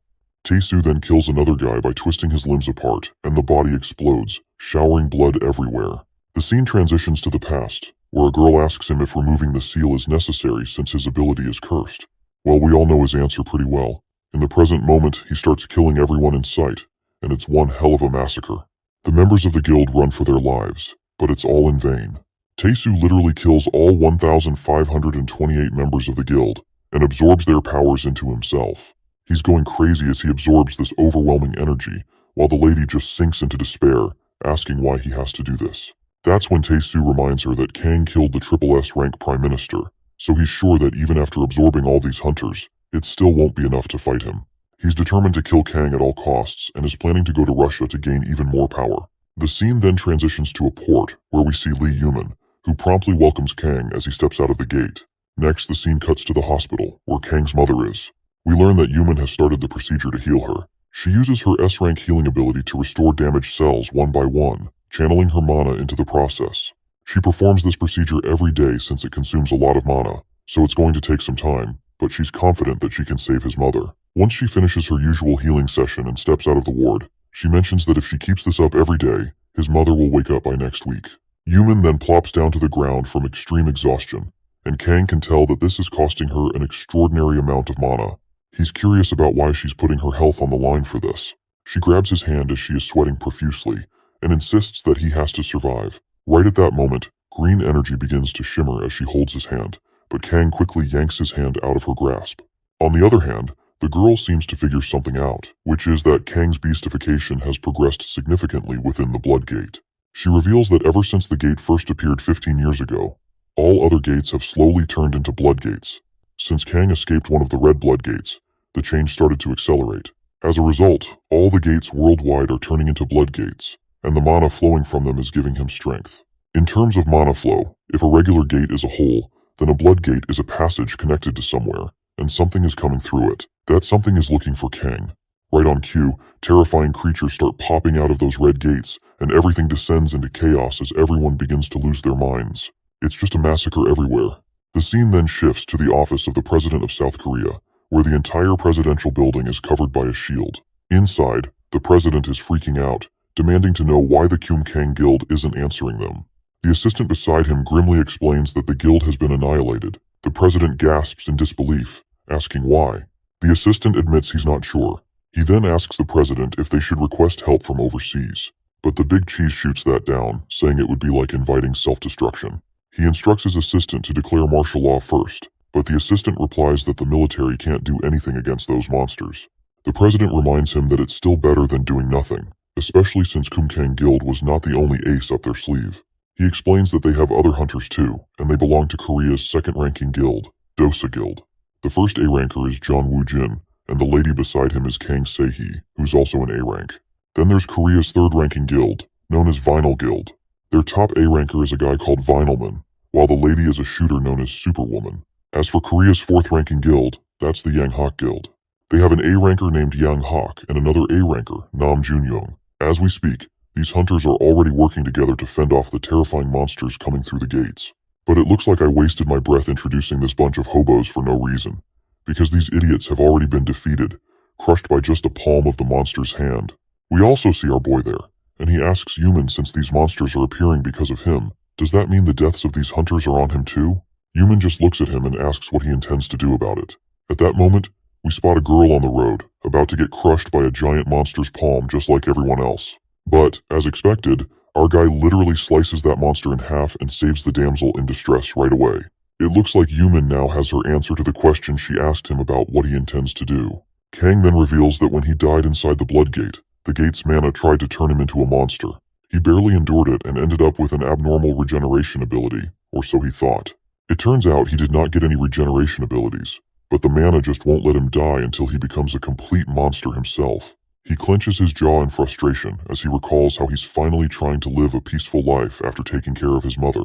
Tae-soo then kills another guy by twisting his limbs apart, and the body explodes, showering blood everywhere. The scene transitions to the past, where a girl asks him if removing the seal is necessary since his ability is cursed. Well, we all know his answer pretty well. In the present moment, he starts killing everyone in sight, and it's one hell of a massacre. The members of the guild run for their lives, but it's all in vain. Tae-soo literally kills all 1,528 members of the guild, and absorbs their powers into himself. He's going crazy as he absorbs this overwhelming energy, while the lady just sinks into despair, asking why he has to do this. That's when Tae-soo reminds her that Kang killed the Triple S rank Prime Minister, so he's sure that even after absorbing all these hunters, it still won't be enough to fight him. He's determined to kill Kang at all costs and is planning to go to Russia to gain even more power. The scene then transitions to a port, where we see Lee Yuman, who promptly welcomes Kang as he steps out of the gate. Next, the scene cuts to the hospital, where Kang's mother is. We learn that Yuman has started the procedure to heal her. She uses her S-rank healing ability to restore damaged cells one by one, channeling her mana into the process. She performs this procedure every day since it consumes a lot of mana, so it's going to take some time, but she's confident that she can save his mother. Once she finishes her usual healing session and steps out of the ward, she mentions that if she keeps this up every day, his mother will wake up by next week. Yuman then plops down to the ground from extreme exhaustion, and Kang can tell that this is costing her an extraordinary amount of mana. He's curious about why she's putting her health on the line for this. She grabs his hand as she is sweating profusely, and insists that he has to survive. Right at that moment, green energy begins to shimmer as she holds his hand, but Kang quickly yanks his hand out of her grasp. On the other hand, the girl seems to figure something out, which is that Kang's beastification has progressed significantly within the Blood Gate. She reveals that ever since the gate first appeared 15 years ago, all other gates have slowly turned into blood gates. Since Kang escaped one of the red blood gates, the change started to accelerate. As a result, all the gates worldwide are turning into blood gates, and the mana flowing from them is giving him strength. In terms of mana flow, if a regular gate is a hole, then a blood gate is a passage connected to somewhere, and something is coming through it. That something is looking for Kang. Right on cue, terrifying creatures start popping out of those red gates, and everything descends into chaos as everyone begins to lose their minds. It's just a massacre everywhere. The scene then shifts to the office of the President of South Korea, where the entire presidential building is covered by a shield. Inside, the president is freaking out, demanding to know why the Kyum Kang Guild isn't answering them. The assistant beside him grimly explains that the guild has been annihilated. The president gasps in disbelief, asking why. The assistant admits he's not sure. He then asks the president if they should request help from overseas. But the big cheese shoots that down, saying it would be like inviting self-destruction. He instructs his assistant to declare martial law first, but the assistant replies that the military can't do anything against those monsters. The president reminds him that it's still better than doing nothing, especially since Kyum Kang Guild was not the only ace up their sleeve. He explains that they have other hunters too, and they belong to Korea's second-ranking guild, Dosa Guild. The first A-ranker is John Woo-jin, and the lady beside him is Kang Se-hee, who's also an A-rank. Then there's Korea's third-ranking guild, known as Vinyl Guild. Their top A-ranker is a guy called Vinylman, while the lady is a shooter known as Superwoman. As for Korea's fourth-ranking guild, that's the Yanghak Guild. They have an A-ranker named Yang Hak and another A-ranker, Nam Junyoung. As we speak, these hunters are already working together to fend off the terrifying monsters coming through the gates. But it looks like I wasted my breath introducing this bunch of hobos for no reason, because these idiots have already been defeated, crushed by just a palm of the monster's hand. We also see our boy there, and he asks Yuman, since these monsters are appearing because of him, does that mean the deaths of these hunters are on him too? Yuman just looks at him and asks what he intends to do about it. At that moment, we spot a girl on the road, about to get crushed by a giant monster's palm just like everyone else. But, as expected, our guy literally slices that monster in half and saves the damsel in distress right away. It looks like Yuman now has her answer to the question she asked him about what he intends to do. Kang then reveals that when he died inside the Blood Gate, the gate's mana tried to turn him into a monster. He barely endured it and ended up with an abnormal regeneration ability, or so he thought. It turns out he did not get any regeneration abilities, but the mana just won't let him die until he becomes a complete monster himself. He clenches his jaw in frustration as he recalls how he's finally trying to live a peaceful life after taking care of his mother.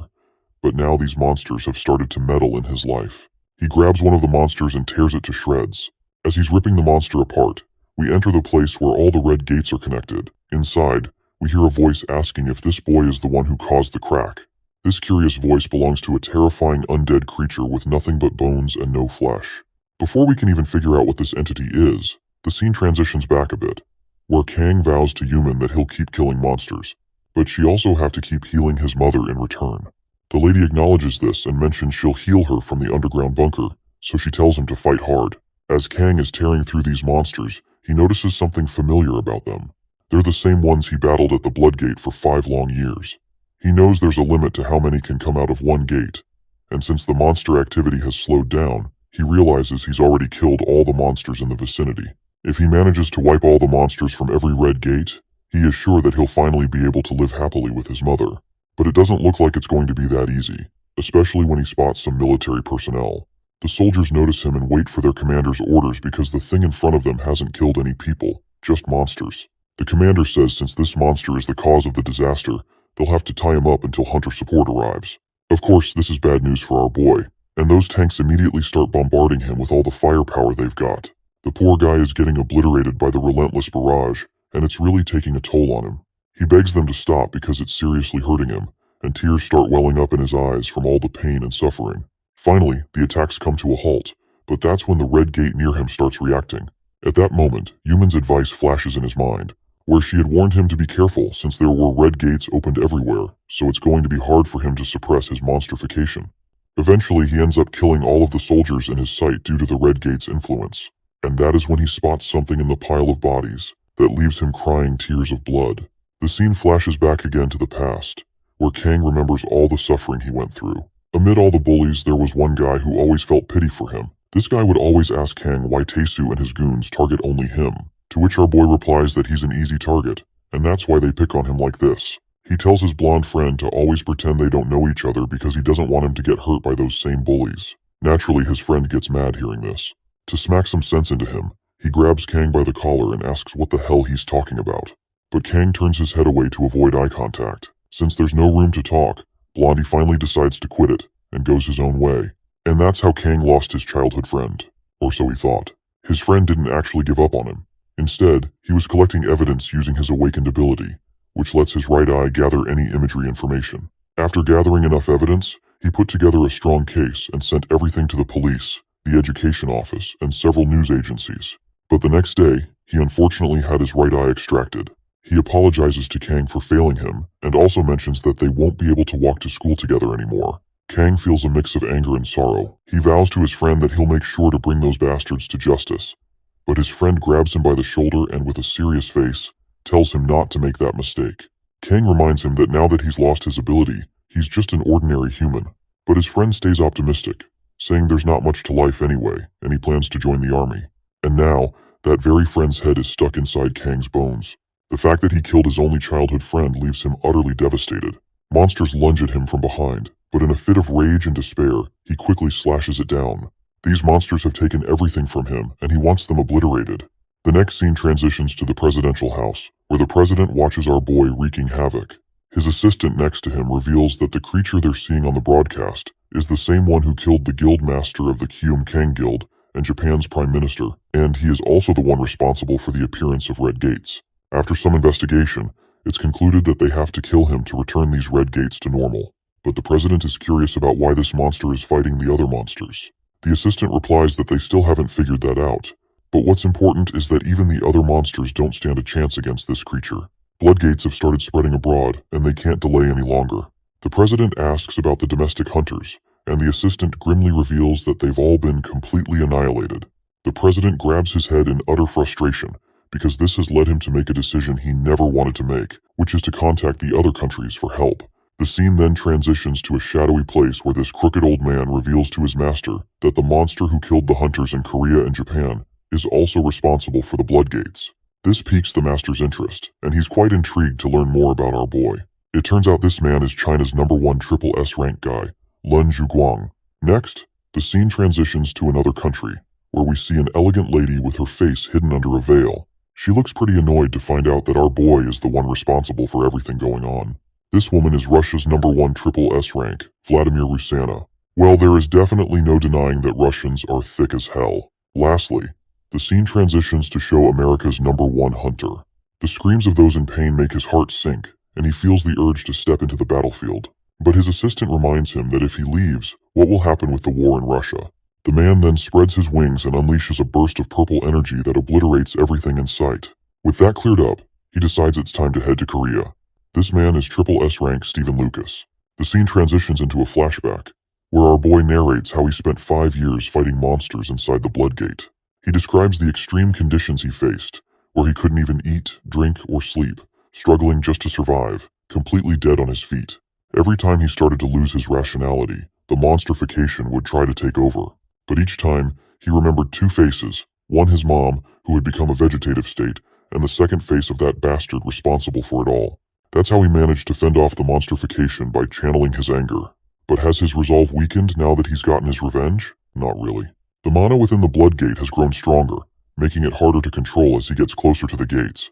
But now these monsters have started to meddle in his life. He grabs one of the monsters and tears it to shreds. As he's ripping the monster apart, we enter the place where all the red gates are connected. Inside, we hear a voice asking if this boy is the one who caused the crack. This curious voice belongs to a terrifying undead creature with nothing but bones and no flesh. Before we can even figure out what this entity is, the scene transitions back a bit, where Kang vows to Yuman that he'll keep killing monsters, but she also have to keep healing his mother in return. The lady acknowledges this and mentions she'll heal her from the underground bunker, so she tells him to fight hard. As Kang is tearing through these monsters, he notices something familiar about them. They're the same ones he battled at the Blood Gate for 5 long years. He knows there's a limit to how many can come out of one gate, and since the monster activity has slowed down, he realizes he's already killed all the monsters in the vicinity. If he manages to wipe all the monsters from every red gate, he is sure that he'll finally be able to live happily with his mother. But it doesn't look like it's going to be that easy, especially when he spots some military personnel. The soldiers notice him and wait for their commander's orders because the thing in front of them hasn't killed any people, just monsters. The commander says since this monster is the cause of the disaster, they'll have to tie him up until hunter support arrives. Of course, this is bad news for our boy, and those tanks immediately start bombarding him with all the firepower they've got. The poor guy is getting obliterated by the relentless barrage, and it's really taking a toll on him. He begs them to stop because it's seriously hurting him, and tears start welling up in his eyes from all the pain and suffering. Finally, the attacks come to a halt, but that's when the red gate near him starts reacting. At that moment, Yuman's advice flashes in his mind, where she had warned him to be careful since there were red gates opened everywhere, so it's going to be hard for him to suppress his monsterification. Eventually, he ends up killing all of the soldiers in his sight due to the red gate's influence, and that is when he spots something in the pile of bodies that leaves him crying tears of blood. The scene flashes back again to the past, where Kang remembers all the suffering he went through. Amid all the bullies, there was one guy who always felt pity for him. This guy would always ask Kang why Taesu and his goons target only him, to which our boy replies that he's an easy target, and that's why they pick on him like this. He tells his blonde friend to always pretend they don't know each other because he doesn't want him to get hurt by those same bullies. Naturally, his friend gets mad hearing this. To smack some sense into him, he grabs Kang by the collar and asks what the hell he's talking about. But Kang turns his head away to avoid eye contact. Since there's no room to talk, Blondie finally decides to quit it and goes his own way. And that's how Kang lost his childhood friend. Or so he thought. His friend didn't actually give up on him. Instead, he was collecting evidence using his awakened ability, which lets his right eye gather any imagery information. After gathering enough evidence, he put together a strong case and sent everything to the police, the education office, and several news agencies. But the next day, he unfortunately had his right eye extracted. He apologizes to Kang for failing him, and also mentions that they won't be able to walk to school together anymore. Kang feels a mix of anger and sorrow. He vows to his friend that he'll make sure to bring those bastards to justice. But his friend grabs him by the shoulder and with a serious face, tells him not to make that mistake. Kang reminds him that now that he's lost his ability, he's just an ordinary human. But his friend stays optimistic, saying there's not much to life anyway, and he plans to join the army. And now, that very friend's head is stuck inside Kang's bones. The fact that he killed his only childhood friend leaves him utterly devastated. Monsters lunge at him from behind, but in a fit of rage and despair, he quickly slashes it down. These monsters have taken everything from him, and he wants them obliterated. The next scene transitions to the presidential house, where the president watches our boy wreaking havoc. His assistant next to him reveals that the creature they're seeing on the broadcast is the same one who killed the guild master of the Kyum Kang Guild and Japan's prime minister, and he is also the one responsible for the appearance of red gates. After some investigation, it's concluded that they have to kill him to return these red gates to normal. But the president is curious about why this monster is fighting the other monsters. The assistant replies that they still haven't figured that out. But what's important is that even the other monsters don't stand a chance against this creature. Blood gates have started spreading abroad, and they can't delay any longer. The president asks about the domestic hunters, and the assistant grimly reveals that they've all been completely annihilated. The president grabs his head in utter frustration, because this has led him to make a decision he never wanted to make, which is to contact the other countries for help. The scene then transitions to a shadowy place where this crooked old man reveals to his master that the monster who killed the hunters in Korea and Japan is also responsible for the blood gates. This piques the master's interest, and he's quite intrigued to learn more about our boy. It turns out this man is China's #1 triple S rank guy, Lun Zhuguang. Next, the scene transitions to another country, where we see an elegant lady with her face hidden under a veil. She looks pretty annoyed to find out that our boy is the one responsible for everything going on. This woman is Russia's #1 triple S rank, Vladimir Rusana. Well, there is definitely no denying that Russians are thick as hell. Lastly, the scene transitions to show America's #1 hunter. The screams of those in pain make his heart sink, and he feels the urge to step into the battlefield. But his assistant reminds him that if he leaves, what will happen with the war in Russia? The man then spreads his wings and unleashes a burst of purple energy that obliterates everything in sight. With that cleared up, he decides it's time to head to Korea. This man is triple S rank Stephen Lucas. The scene transitions into a flashback, where our boy narrates how he spent 5 years fighting monsters inside the blood gate. He describes the extreme conditions he faced, where he couldn't even eat, drink, or sleep, struggling just to survive, completely dead on his feet. Every time he started to lose his rationality, the monsterification would try to take over. But each time, he remembered 2 faces, one his mom, who had become a vegetative state, and the second face of that bastard responsible for it all. That's how he managed to fend off the monsterification by channeling his anger. But has his resolve weakened now that he's gotten his revenge? Not really. The mana within the blood gate has grown stronger, making it harder to control as he gets closer to the gates.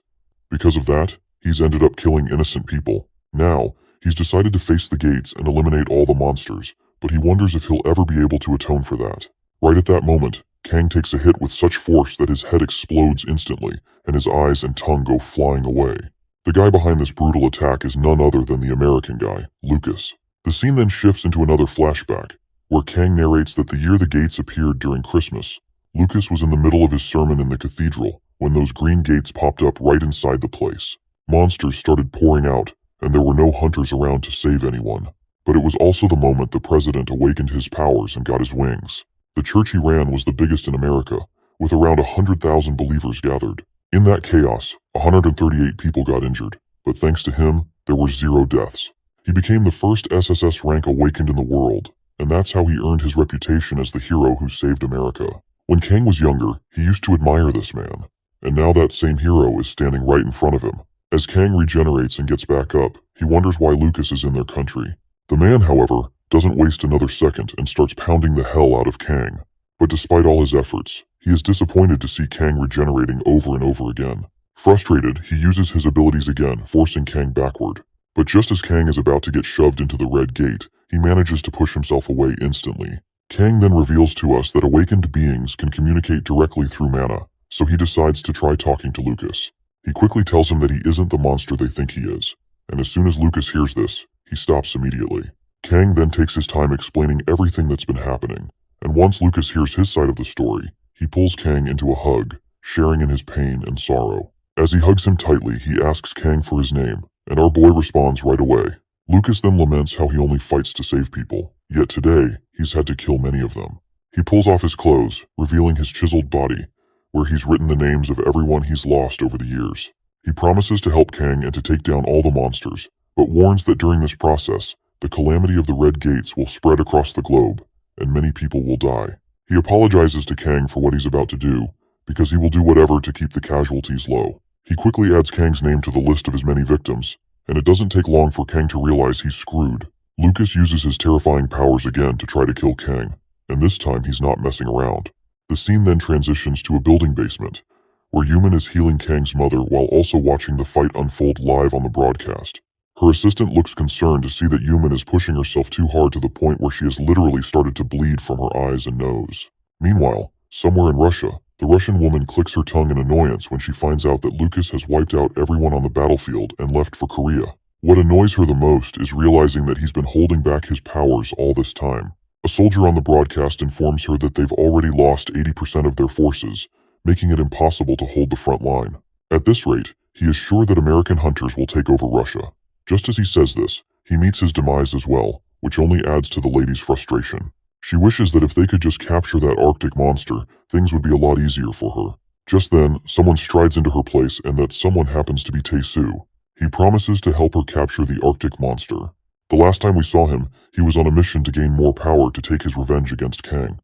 Because of that, he's ended up killing innocent people. Now, he's decided to face the gates and eliminate all the monsters, but he wonders if he'll ever be able to atone for that. Right at that moment, Kang takes a hit with such force that his head explodes instantly, and his eyes and tongue go flying away. The guy behind this brutal attack is none other than the American guy, Lucas. The scene then shifts into another flashback, where Kang narrates that the year the gates appeared during Christmas, Lucas was in the middle of his sermon in the cathedral when those green gates popped up right inside the place. Monsters started pouring out, and there were no hunters around to save anyone. But it was also the moment the president awakened his powers and got his wings. The church he ran was the biggest in America, with around 100,000 believers gathered. In that chaos, 138 people got injured, but thanks to him, there were 0 deaths. He became the first SSS rank awakened in the world, and that's how he earned his reputation as the hero who saved America. When Kang was younger, he used to admire this man, and now that same hero is standing right in front of him. As Kang regenerates and gets back up, he wonders why Lucas is in their country. The man, however, doesn't waste another second and starts pounding the hell out of Kang. But despite all his efforts, he is disappointed to see Kang regenerating over and over again. Frustrated, he uses his abilities again, forcing Kang backward. But just as Kang is about to get shoved into the red gate, he manages to push himself away instantly. Kang then reveals to us that awakened beings can communicate directly through mana, so he decides to try talking to Lucas. He quickly tells him that he isn't the monster they think he is, and as soon as Lucas hears this, he stops immediately. Kang then takes his time explaining everything that's been happening, and once Lucas hears his side of the story, he pulls Kang into a hug, sharing in his pain and sorrow. As he hugs him tightly, he asks Kang for his name, and our boy responds right away. Lucas then laments how he only fights to save people, yet today, he's had to kill many of them. He pulls off his clothes, revealing his chiseled body, where he's written the names of everyone he's lost over the years. He promises to help Kang and to take down all the monsters, but warns that during this process, the calamity of the Red Gates will spread across the globe, and many people will die. He apologizes to Kang for what he's about to do, because he will do whatever to keep the casualties low. He quickly adds Kang's name to the list of his many victims, and it doesn't take long for Kang to realize he's screwed. Lucas uses his terrifying powers again to try to kill Kang, and this time he's not messing around. The scene then transitions to a building basement, where Yuman is healing Kang's mother while also watching the fight unfold live on the broadcast. Her assistant looks concerned to see that Yuman is pushing herself too hard to the point where she has literally started to bleed from her eyes and nose. Meanwhile, somewhere in Russia, The Russian woman clicks her tongue in annoyance when she finds out that Lucas has wiped out everyone on the battlefield and left for Korea. What annoys her the most is realizing that he's been holding back his powers all this time. A soldier on the broadcast informs her that they've already lost 80% of their forces, making it impossible to hold the front line. At this rate, he is sure that American hunters will take over Russia. Just as he says this, he meets his demise as well, which only adds to the lady's frustration. She wishes that if they could just capture that Arctic monster, things would be a lot easier for her. Just then, someone strides into her place, and that someone happens to be Tae-soo. He promises to help her capture the Arctic monster. The last time we saw him, he was on a mission to gain more power to take his revenge against Kang.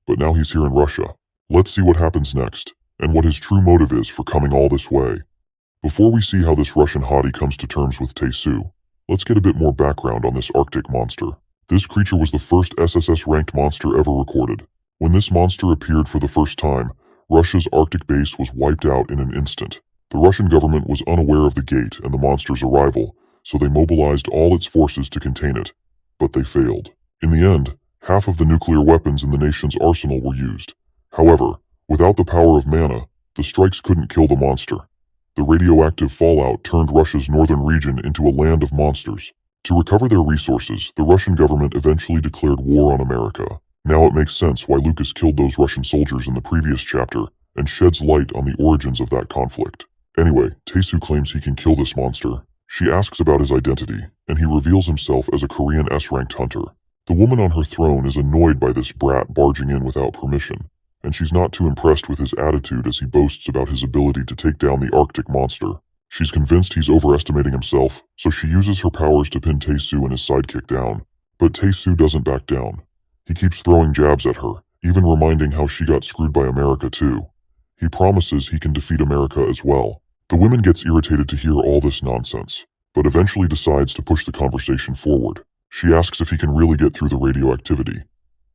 But now he's here in Russia. Let's see what happens next, and what his true motive is for coming all this way. Before we see how this Russian hottie comes to terms with Tae-soo, let's get a bit more background on this Arctic monster. This creature was the first SSS-ranked monster ever recorded. When this monster appeared for the first time, Russia's Arctic base was wiped out in an instant. The Russian government was unaware of the gate and the monster's arrival, so they mobilized all its forces to contain it. But they failed. In the end, half of the nuclear weapons in the nation's arsenal were used. However, without the power of mana, the strikes couldn't kill the monster. The radioactive fallout turned Russia's northern region into a land of monsters. To recover their resources, the Russian government eventually declared war on America. Now it makes sense why Lucas killed those Russian soldiers in the previous chapter and sheds light on the origins of that conflict. Anyway, Tae-soo claims he can kill this monster. She asks about his identity, and he reveals himself as a Korean S-ranked hunter. The woman on her throne is annoyed by this brat barging in without permission, and she's not too impressed with his attitude as he boasts about his ability to take down the Arctic monster. She's convinced he's overestimating himself, so she uses her powers to pin Tae-soo and his sidekick down. But Tae-soo doesn't back down. He keeps throwing jabs at her, even reminding how she got screwed by America too. He promises he can defeat America as well. The woman gets irritated to hear all this nonsense, but eventually decides to push the conversation forward. She asks if he can really get through the radioactivity.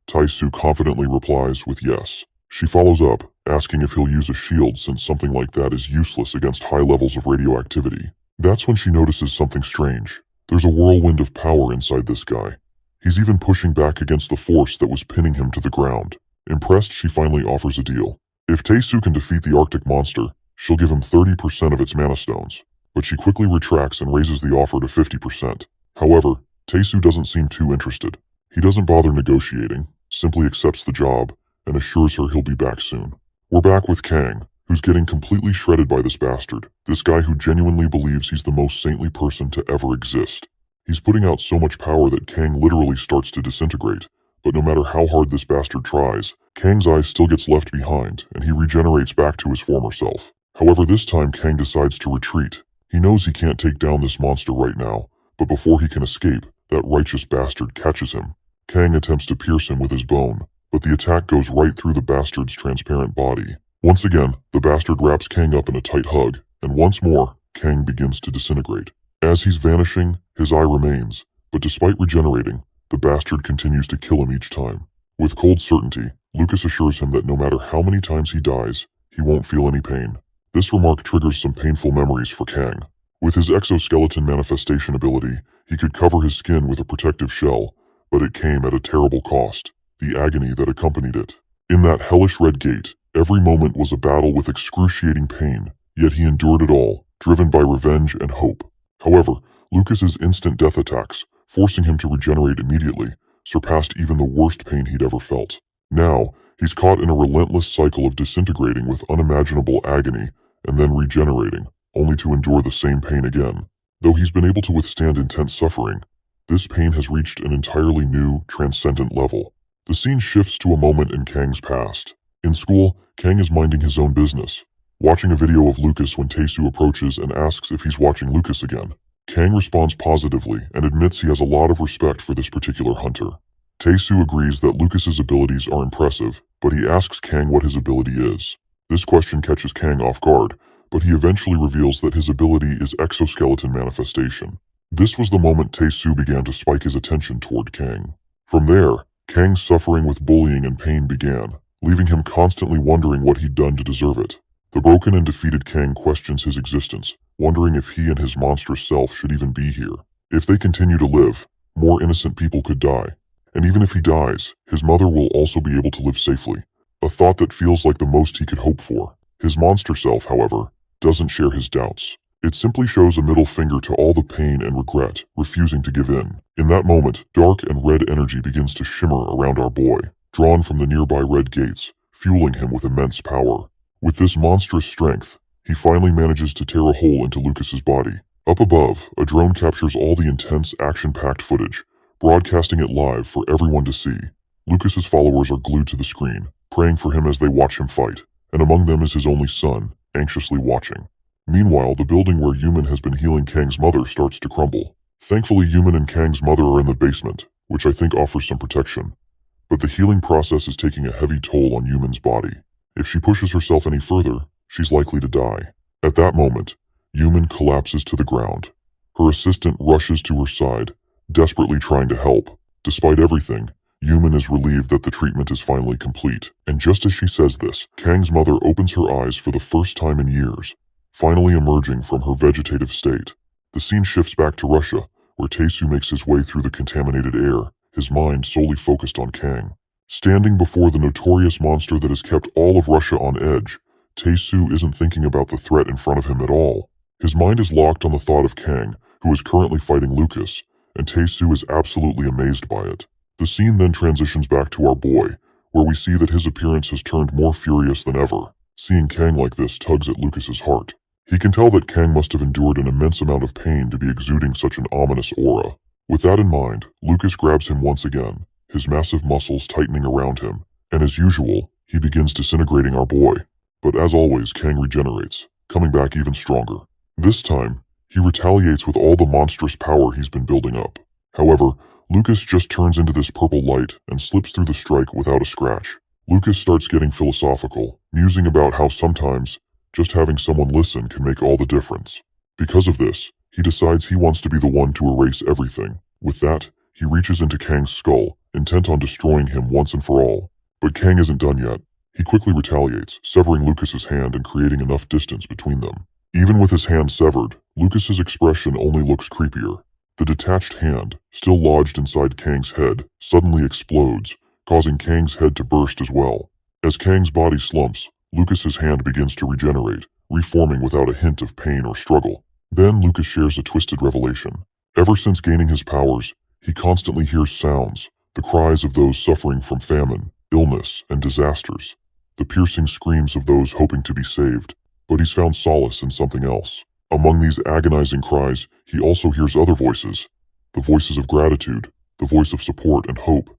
Tae-soo confidently replies with yes. She follows up, asking if he'll use a shield since something like that is useless against high levels of radioactivity. That's when she notices something strange. There's a whirlwind of power inside this guy. He's even pushing back against the force that was pinning him to the ground. Impressed, she finally offers a deal. If Tae-soo can defeat the Arctic monster, she'll give him 30% of its mana stones. But she quickly retracts and raises the offer to 50%. However, Tae-soo doesn't seem too interested. He doesn't bother negotiating, simply accepts the job, and assures her he'll be back soon. We're back with Kang, who's getting completely shredded by this bastard, this guy who genuinely believes he's the most saintly person to ever exist. He's putting out so much power that Kang literally starts to disintegrate, but no matter how hard this bastard tries, Kang's eye still gets left behind, and he regenerates back to his former self. However, this time Kang decides to retreat. He knows he can't take down this monster right now, but before he can escape, that righteous bastard catches him. Kang attempts to pierce him with his bone, but the attack goes right through the bastard's transparent body. Once again, the bastard wraps Kang up in a tight hug, and once more, Kang begins to disintegrate. As he's vanishing, his eye remains, but despite regenerating, the bastard continues to kill him each time. With cold certainty, Lucas assures him that no matter how many times he dies, he won't feel any pain. This remark triggers some painful memories for Kang. With his exoskeleton manifestation ability, he could cover his skin with a protective shell, but it came at a terrible cost, the agony that accompanied it. In that hellish red gate, every moment was a battle with excruciating pain, yet he endured it all, driven by revenge and hope. However, Lucas's instant death attacks, forcing him to regenerate immediately, surpassed even the worst pain he'd ever felt. Now, he's caught in a relentless cycle of disintegrating with unimaginable agony and then regenerating, only to endure the same pain again. Though he's been able to withstand intense suffering, this pain has reached an entirely new, transcendent level. The scene shifts to a moment in Kang's past. In school, Kang is minding his own business, watching a video of Lucas when Tae-soo approaches and asks if he's watching Lucas again. Kang responds positively and admits he has a lot of respect for this particular hunter. Tae-soo agrees that Lucas's abilities are impressive, but he asks Kang what his ability is. This question catches Kang off guard, but he eventually reveals that his ability is exoskeleton manifestation. This was the moment Tae-soo began to spike his attention toward Kang. From there, Kang's suffering with bullying and pain began, leaving him constantly wondering what he'd done to deserve it. The broken and defeated Kang questions his existence, wondering if he and his monstrous self should even be here. If they continue to live, more innocent people could die. And even if he dies, his mother will also be able to live safely. a thought that feels like the most he could hope for. His monster self, however, doesn't share his doubts. It simply shows a middle finger to all the pain and regret, refusing to give in. In that moment, dark and red energy begins to shimmer around our boy, drawn from the nearby red gates, fueling him with immense power. With this monstrous strength, he finally manages to tear a hole into Lucas's body. Up above, a drone captures all the intense, action-packed footage, broadcasting it live for everyone to see. Lucas's followers are glued to the screen, praying for him as they watch him fight, and among them is his only son, anxiously watching. Meanwhile, the building where Yuman has been healing Kang's mother starts to crumble. Thankfully, Yuman and Kang's mother are in the basement, which I think offers some protection. But the healing process is taking a heavy toll on Yuman's body. If she pushes herself any further, she's likely to die. At that moment, Yuman collapses to the ground. Her assistant rushes to her side, desperately trying to help. Despite everything, Yuman is relieved that the treatment is finally complete. And just as she says this, Kang's mother opens her eyes for the first time in years, finally emerging from her vegetative state. The scene shifts back to Russia, where Tae-soo makes his way through the contaminated air, his mind solely focused on Kang. Standing before the notorious monster that has kept all of Russia on edge, Tae-soo isn't thinking about the threat in front of him at all. His mind is locked on the thought of Kang, who is currently fighting Lucas, and Tae-soo is absolutely amazed by it. The scene then transitions back to our boy, where we see that his appearance has turned more furious than ever. Seeing Kang like this tugs at Lucas's heart. He can tell that Kang must have endured an immense amount of pain to be exuding such an ominous aura. With that in mind, Lucas grabs him once again, his massive muscles tightening around him, and as usual, he begins disintegrating our boy. But as always, Kang regenerates, coming back even stronger. This time, he retaliates with all the monstrous power he's been building up. However, Lucas just turns into this purple light and slips through the strike without a scratch. Lucas starts getting philosophical, musing about how sometimes just having someone listen can make all the difference. Because of this, he decides he wants to be the one to erase everything. With that, he reaches into Kang's skull, intent on destroying him once and for all. But Kang isn't done yet. He quickly retaliates, severing Lucas's hand and creating enough distance between them. Even with his hand severed, Lucas's expression only looks creepier. The detached hand, still lodged inside Kang's head, suddenly explodes, causing Kang's head to burst as well. As Kang's body slumps, Lucas's hand begins to regenerate, reforming without a hint of pain or struggle. Then Lucas shares a twisted revelation. Ever since gaining his powers, he constantly hears sounds, the cries of those suffering from famine, illness, and disasters, the piercing screams of those hoping to be saved. But he's found solace in something else. Among these agonizing cries, he also hears other voices, the voices of gratitude, the voice of support and hope,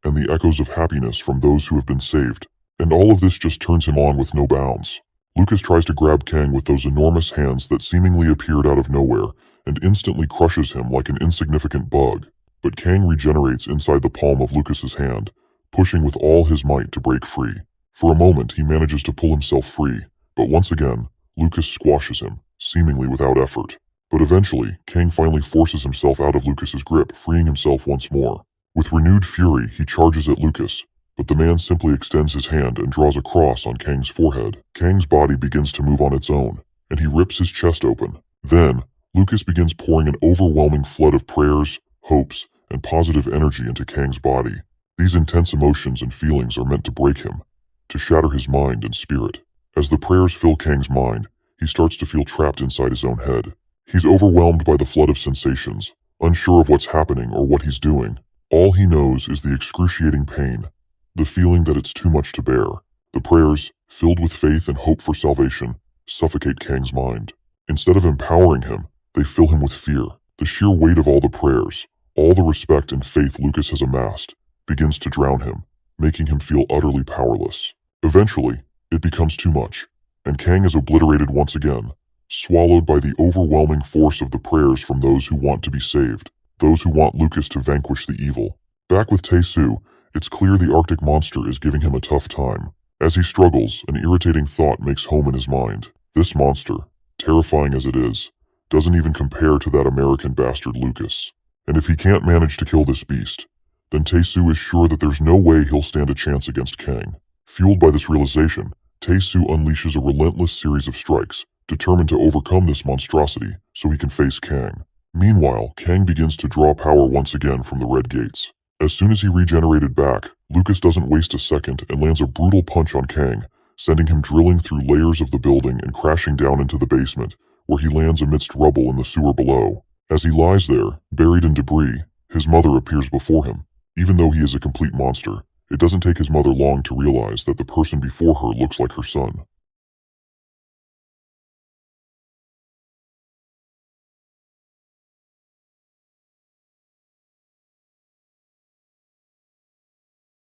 and the echoes of happiness from those who have been saved. And all of this just turns him on with no bounds. Lucas tries to grab Kang with those enormous hands that seemingly appeared out of nowhere and instantly crushes him like an insignificant bug. But Kang regenerates inside the palm of Lucas's hand, pushing with all his might to break free. For a moment, he manages to pull himself free, but once again, Lucas squashes him, seemingly without effort. But eventually, Kang finally forces himself out of Lucas's grip, freeing himself once more. With renewed fury, he charges at Lucas, but the man simply extends his hand and draws a cross on Kang's forehead. Kang's body begins to move on its own, and he rips his chest open. Then, Lucas begins pouring an overwhelming flood of prayers, hopes, and positive energy into Kang's body. These intense emotions and feelings are meant to break him, to shatter his mind and spirit. As the prayers fill Kang's mind, he starts to feel trapped inside his own head. He's overwhelmed by the flood of sensations, unsure of what's happening or what he's doing. All he knows is the excruciating pain, the feeling that it's too much to bear. The prayers, filled with faith and hope for salvation, suffocate Kang's mind. Instead of empowering him, they fill him with fear. The sheer weight of all the prayers, all the respect and faith Lucas has amassed, begins to drown him, making him feel utterly powerless. Eventually, it becomes too much, and Kang is obliterated once again, swallowed by the overwhelming force of the prayers from those who want to be saved, those who want Lucas to vanquish the evil. Back with Tae-soo, it's clear the Arctic monster is giving him a tough time. As he struggles, an irritating thought makes home in his mind. This monster, terrifying as it is, doesn't even compare to that American bastard Lucas. And if he can't manage to kill this beast, then Tae-soo is sure that there's no way he'll stand a chance against Kang. Fueled by this realization, Tae-soo unleashes a relentless series of strikes, determined to overcome this monstrosity so he can face Kang. Meanwhile, Kang begins to draw power once again from the Red Gates. As soon as he regenerated back, Lucas doesn't waste a second and lands a brutal punch on Kang, sending him drilling through layers of the building and crashing down into the basement, where he lands amidst rubble in the sewer below. As he lies there, buried in debris, his mother appears before him. Even though he is a complete monster, it doesn't take his mother long to realize that the person before her looks like her son.